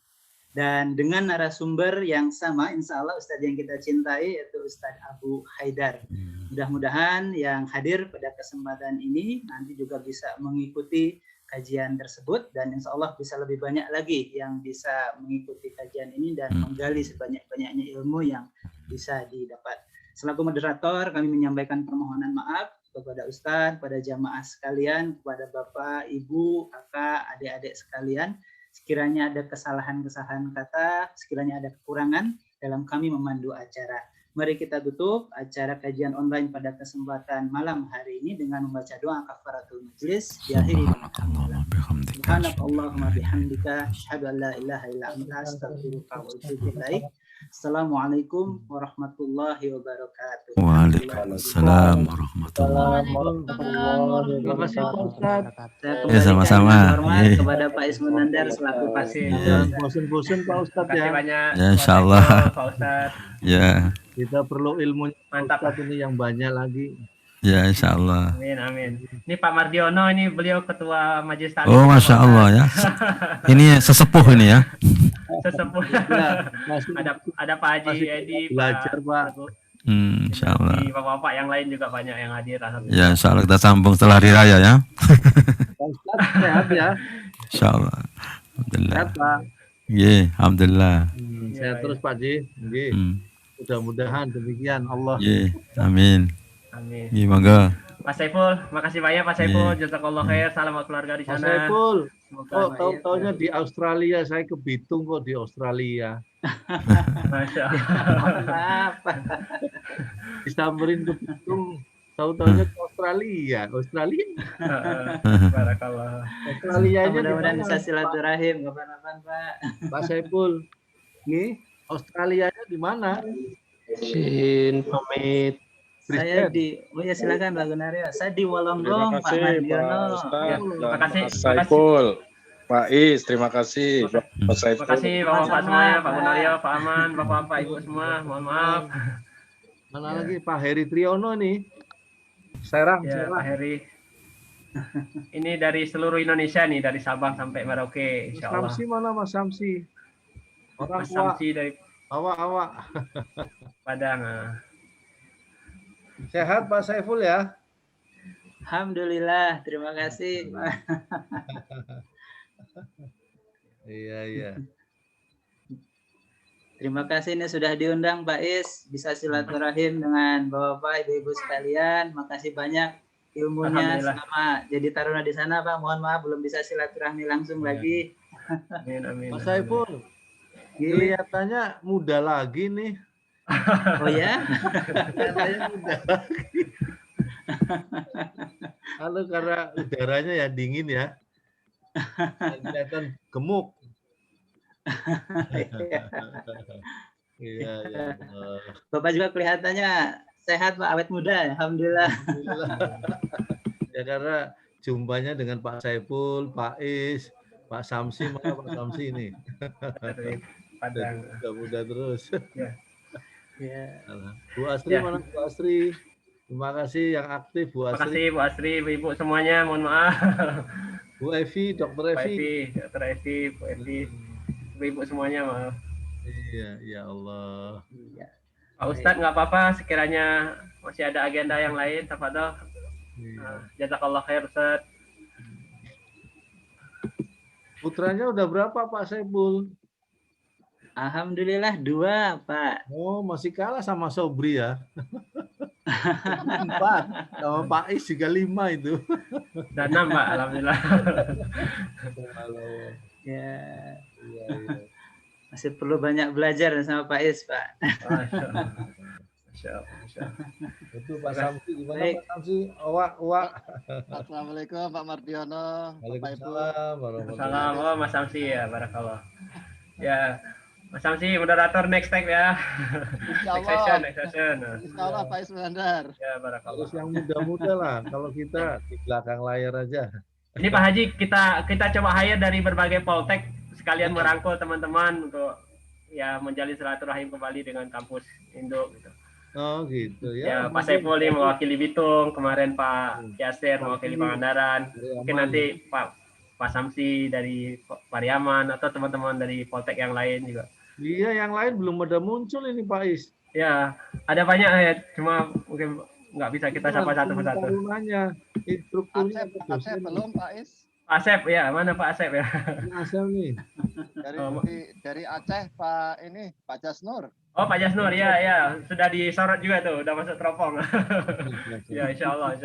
Dan dengan narasumber yang sama, insya Allah Ustadz yang kita cintai yaitu Ustadz Abu Haidar. Mudah-mudahan yang hadir pada kesempatan ini nanti juga bisa mengikuti kajian tersebut, dan insya Allah bisa lebih banyak lagi yang bisa mengikuti kajian ini dan menggali sebanyak-banyaknya ilmu yang bisa didapat. Selaku moderator kami menyampaikan permohonan maaf kepada Ustadz, pada jamaah sekalian, kepada Bapak, Ibu, Kakak, adik-adik sekalian. Sekiranya ada kesalahan-kesalahan kata, sekiranya ada kekurangan dalam kami memandu acara. Mari kita tutup acara kajian online pada kesempatan malam hari ini dengan membaca doa kafaratul majlis. Diakhiri Subhanakallahumma bihamdika asyhadu an la ilaha illa anta astaghfiruka wa atubu ilaik. Assalamualaikum warahmatullahi wabarakatuh. Waalaikumsalam warahmatullahi Terima kasih Pak Ustadz. Saya Ya, kembalikan sama-sama. dengan hormat Iya. kepada Pak Ismunandar selaku pasien. Iya. Bosen-bosen Pak Ustadz Terima kasih ya. banyak. Ya, insyaallah. Pak Ustadz. Ya, Kita perlu ilmunya Pak Mantap. Ustadz ini yang banyak lagi. ya insyaallah. Amin, amin. Ini Pak Mardiono, ini beliau ketua majelis taklim. Oh, masya Allah ya. Ini sesepuh ini ya. Sesepuh. Ya, masih Ada Pak Haji Masih Edi, belajar, Pak. Insyaallah. Di bapak-bapak yang lain juga banyak yang hadir. Alhamdulillah. Ya, insyaallah kita sambung setelah hari raya ya. Pak Ustadz sehat ya. Insyaallah. Alhamdulillah. Sehat Pak. Iya, alhamdulillah. Sehat Ya, terus Pak Ji. Nggih. Hmm. Mudah-mudahan demikian Allah. Iya, amin. Amin. Iya, monggo. Pak Saiful, makasih banyak Pak Saiful. Jazakallah khair. Salam buat keluarga di Pak sana. Saiful, Semoga oh tahu-taunya di Australia, saya ke Bitung kok di Australia. Masya Allah. Apa? Disamperin ke Bitung, tahu-taunya ke Australia. Australia Barakallah. Australianya di Mudah-mudahan mana, bisa Pak? silaturahim kapan-kapan, Pak. Pak Saiful, Nggih. Australianya di mana? Sin pamit. Saya Brisbane. di, oh ya silakan Pak Gunario. Saya di Wolonggong, Pak Mardiono. Ya, terima kasih. Mas Saiful, Pak Is, terima kasih. Pak Terima Saiful. kasih Bapak-Bapak semuanya, Pak Gunario, Pak Aman, Bapak-Bapak Ibu semua. Mohon maaf. Mana lagi Pak Heri Triyono nih? Serang, Ya, Pak Serang. Heri. Ini dari seluruh Indonesia nih, dari Sabang sampai Merauke, Mas insya Allah. Samsi mana Mas Samsi? Orang Mas tua, Samsi dari awak-awak. Padang. ah. Sehat Pak Saiful ya? Alhamdulillah, terima kasih, Pak. Iya, iya. Terima kasih ini sudah diundang Pak Is, bisa silaturahim dengan Bapak-bapak, Ibu-ibu sekalian. Makasih banyak ilmunya Alhamdulillah. selama jadi taruna di sana, Pak. Mohon maaf belum bisa silaturahmi langsung lagi. Amin, amin. Mas Saiful, Nggih. kelihatannya muda lagi nih. Oh ya? Kelihatannya muda lagi. Halo, karena udaranya ya dingin ya. Dan kelihatan gemuk. Iya, iya. Bapak juga kelihatannya sehat, Pak, awet muda. Alhamdulillah. Alhamdulillah. Ya karena jumpanya dengan Pak Saiful, Pak Is, Pak Samsi, mana Pak Samsi ini? Dari Padang. Muda-muda terus. Ya. Bu Asri Ya. mana Bu Asri? Terima kasih yang aktif Bu Terima Asri. kasih Bu Asri, Ibu-ibu semuanya. Mohon maaf. Bu Evi, Dokter Pak Evi. Evi, Dr. Evi, Bu Evi, Ibu-ibu semuanya. Maaf. Iya, ya Allah. Iya. Pak Ustadz nggak apa-apa, sekiranya masih ada agenda yang lain, tafadhol. Iya. Jazakallah khair Ustadz. Putranya udah berapa Pak Saiful? Alhamdulillah 2, Pak. Oh, masih kalah sama Sobri ya. 4. Sama Pak Is juga 5 itu. Dan 6 Pak, Alhamdulillah. Ya. Iya, iya. Masih perlu banyak belajar sama Pak Is, Pak. Masya Allah. Masya Allah. Masya Allah. Itu Pak Samsi gimana Baik. Pak Samsi? Awak. Assalamualaikum Pak Mardiono, Bapak Ibu. Waalaikumsalam warahmatullahi Salam, oh Mas Samsi ya, barakallah. Ya, Mas Samsi, moderator next time ya. Insya Next session, Allah, next session. Insya Allah Pak Ismandar. Ya, barakallah. Terus yang muda-muda lah. Kalau kita di belakang layar aja. Ini Pak Haji, kita coba hire dari berbagai poltek sekalian merangkul teman-teman untuk ya menjalin silaturahim kembali dengan kampus Indo gitu. Oh gitu Ya, ya. Pak Saiful ini mewakili Bitung, kemarin Pak Yasir mewakili Pangandaran, mungkin nanti Pak Samsi dari Pariaman atau teman-teman dari poltek yang lain juga. Iya, yang lain belum ada muncul ini Pak Is. Ya, ada banyak ya, cuma mungkin nggak bisa kita sapa satu persatu. Tarunanya, instrukturnya Aceh belum Pak Is. Pak Asep ya, mana Pak Asep ya? Asal nih. Dari Aceh Pak Pak Jasnur. Oh Pak Jasnur ya, ya sudah disorot juga tuh, udah masuk teropong. Ya, insya Allah.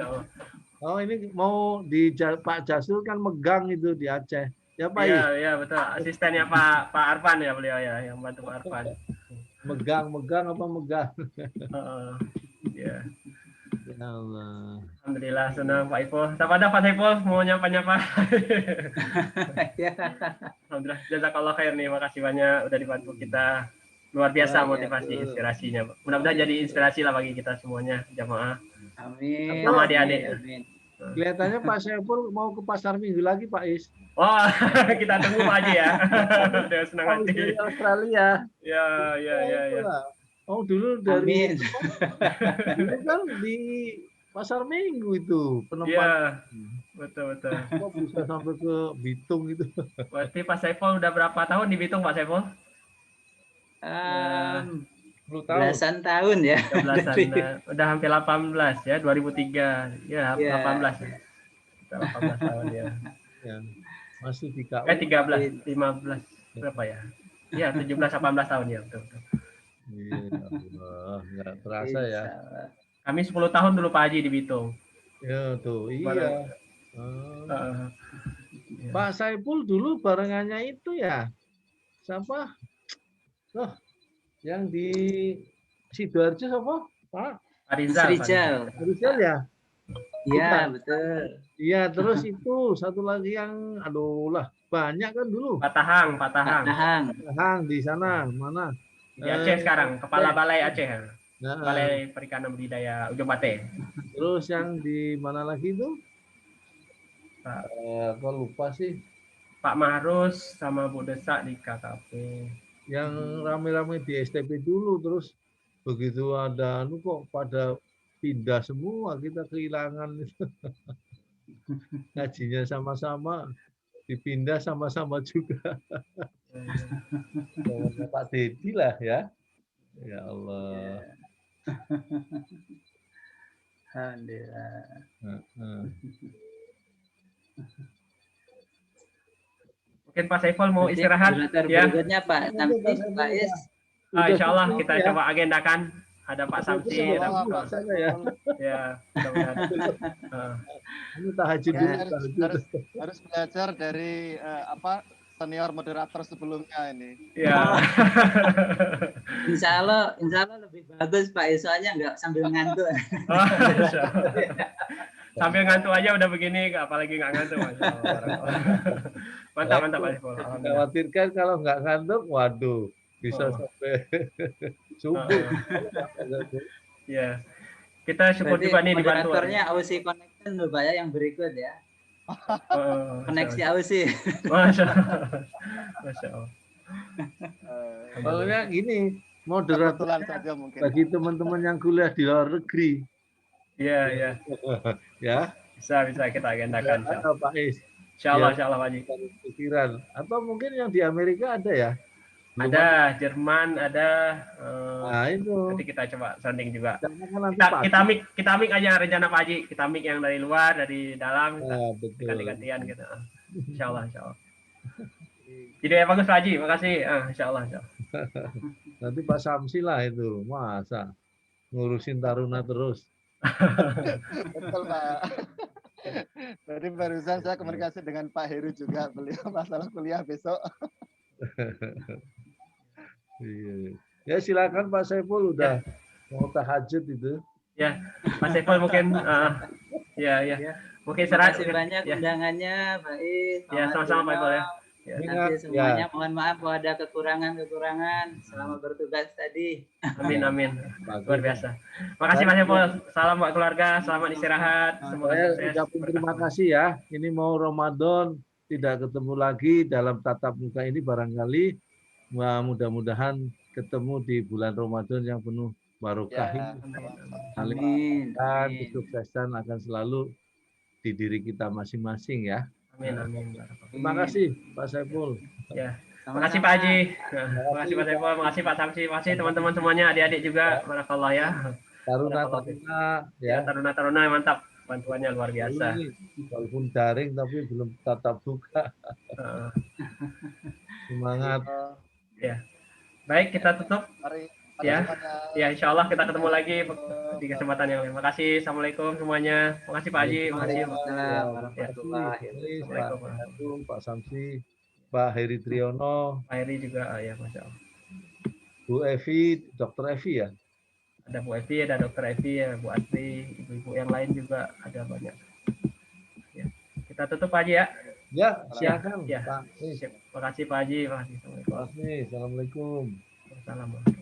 Oh ini mau di Pak Jasul kan megang itu di Aceh. Ya Pak Is. Iya betul. Asistennya Pak Arfan ya beliau ya, yang bantu Pak Arfan. Megang apa megang? Ya. Ya Allah. Alhamdulillah senang Pak Ipul. Siapa ada Pak Saiful mau nyapa-nyapa? Ya. Alhamdulillah. Jazakallah khair nih. Makasih banyak udah dibantu kita. Luar biasa Wah, motivasi, betul. inspirasinya. Mudah-mudahan jadi inspirasi lah bagi kita semuanya, jamaah. Amin. Sama adik-adik. Amin. Kelihatannya Pak Saiful mau ke pasar minggu lagi Pak Is. Wah, kita tunggu Pak Haji ya. Dengan senang Habis hati. dari Australia. Ya, ya, ya, ya. Oh dulu dari Amin. dulu kan di pasar minggu itu Iya, penempatan. betul, betul. Kok bisa sampai ke Bitung itu? Berarti Pak Saiful udah berapa tahun di Bitung, Pak Saiful? 10 tahun. Belasan tahun ya. 12-an, udah hampir 18 ya, 2003. Ya, Iya. 18. Udah 18 tahun ya. Ya, masih di KU. 13, 15 berapa ya? Ya, 17 18 tahun ya, betul, betul. Iya, Allah, nggak terasa ya. Kami 10 tahun dulu Pak Haji di Bitung. Ya tuh, iya. Ya. Pak Saiful dulu barengannya itu ya. Siapa? Oh, yang di Sidoarjo siapa? Pak? Arizal. Rizal ya? Iya, betul. Iya, terus itu satu lagi yang aduh lah, banyak kan dulu. Patahang. Hang di sana, mana? Di Aceh sekarang, kepala balai Aceh. Nah, Balai Perikanan Budidaya Ujung Bate. terus yang di mana lagi itu? Pak. Kok lupa sih. Pak Mahrus sama Bu Desak di KKP. Yang rame-rame di STP dulu, terus begitu ada anu kok pada pindah semua, kita kehilangan ngajinya sama-sama, dipindah sama-sama juga. Pak Dedi lah ya. Ya Allah. Alhamdulillah. Mungkin Pak Saiful mau Berarti istirahat moderator ya. berikutnya Pak Samsi, Pak Is. Insya Allah kita ya. coba agendakan. Ada Pak Samsi. Betul, ada Pak sana ya. Ya, mudah-mudahan. Ini tahajud Ya, dulu, tahajud. Harus belajar dari senior moderator sebelumnya ini. Ya. Insya Allah lebih bagus Pak Is, soalnya nggak sambil ngantuk. Oh, Insya Allah. Sambil ngantuk aja udah begini, apalagi nggak ngantuk. Masya Allah. Mantap Pak Saiful. Alhamdulillah. Khawatirkan kalau nggak ngantuk, waduh, bisa sampai subuh. Ya, kita syukur Berarti juga nih dibantu. moderatornya Ausi Connection loh Pak ya, yang berikut ya. Koneksi Ausi. Masya Allah. Masya Allah. Soalnya gini, moderator Kebetulan saja mungkin. bagi teman-teman yang kuliah di luar negeri, Iya, iya. ya. Bisa kita agendakan. Ada Pak Is. Insya Allah Pak Haji. Pikiran. Atau mungkin yang di Amerika ada ya? Ada Jerman, ada. Nah itu. Nanti kita coba sounding juga. Jangan nanti Kita mic aja rencana Pak Haji. Kita mic yang dari luar, dari dalam. betul. Ganti-gantian gitu. Insya Allah. Jadi bagus Pak Haji. Makasih. Insya Allah. Nanti Pak Samsi lah itu. Masa ngurusin taruna terus. Betul Pak. Jadi barusan saya komunikasi dengan Pak Heru juga, beliau masalah kuliah besok. Iya. Ya silakan Pak Saiful, udah mau tahajud itu. Ya, Pak Saiful mungkin ya. Mungkin Terima serat kasih banyak undangannya Pak Is. Ya, sama-sama Pak Iqbal ya. Nanti semuanya mohon maaf kalau ada kekurangan selama bertugas tadi. Amin. Luar biasa. Makasih Pak Saiful. Salam buat keluarga, selamat istirahat. Semoga Saya sukses. ucapin terima kasih ya. Ini mau Ramadan, tidak ketemu lagi dalam tatap muka ini barangkali. Mudah-mudahan ketemu di bulan Ramadan yang penuh barokah ini. Amin. Dan kesuksesan akan selalu di diri kita masing-masing ya. Amin. Terima kasih Pak Saiful. Ya. Terima kasih Pak Haji. Terima kasih Pak Saiful, terima kasih Pak Samsi, terima kasih teman-teman semuanya, adik-adik juga. Barakallah ya. Taruna-taruna Ya, taruna-taruna mantap. Bantuannya luar biasa. Walaupun daring tapi belum tatap muka. Semangat. Ya. Baik, kita tutup. Ya, insya Allah kita ketemu lagi di kesempatan yang lain. Terima kasih. Assalamualaikum semuanya. Terima kasih Pak Haji. Terima kasih. Assalamualaikum Pak Samsi, Pak Heri Triyono, Pak Heri juga ya, Masya Allah. Bu Evi, Dokter Evi ya. Ada Bu Evi, ada Dokter Evi, ya, Bu Asri, ibu-ibu yang lain juga ada banyak. Ya. Kita tutup Pak Haji ya. Ya, silakan Ya. Pak. Terima kasih Pak Haji. Terima kasih. Assalamualaikum. Assalamualaikum. Assalamualaikum.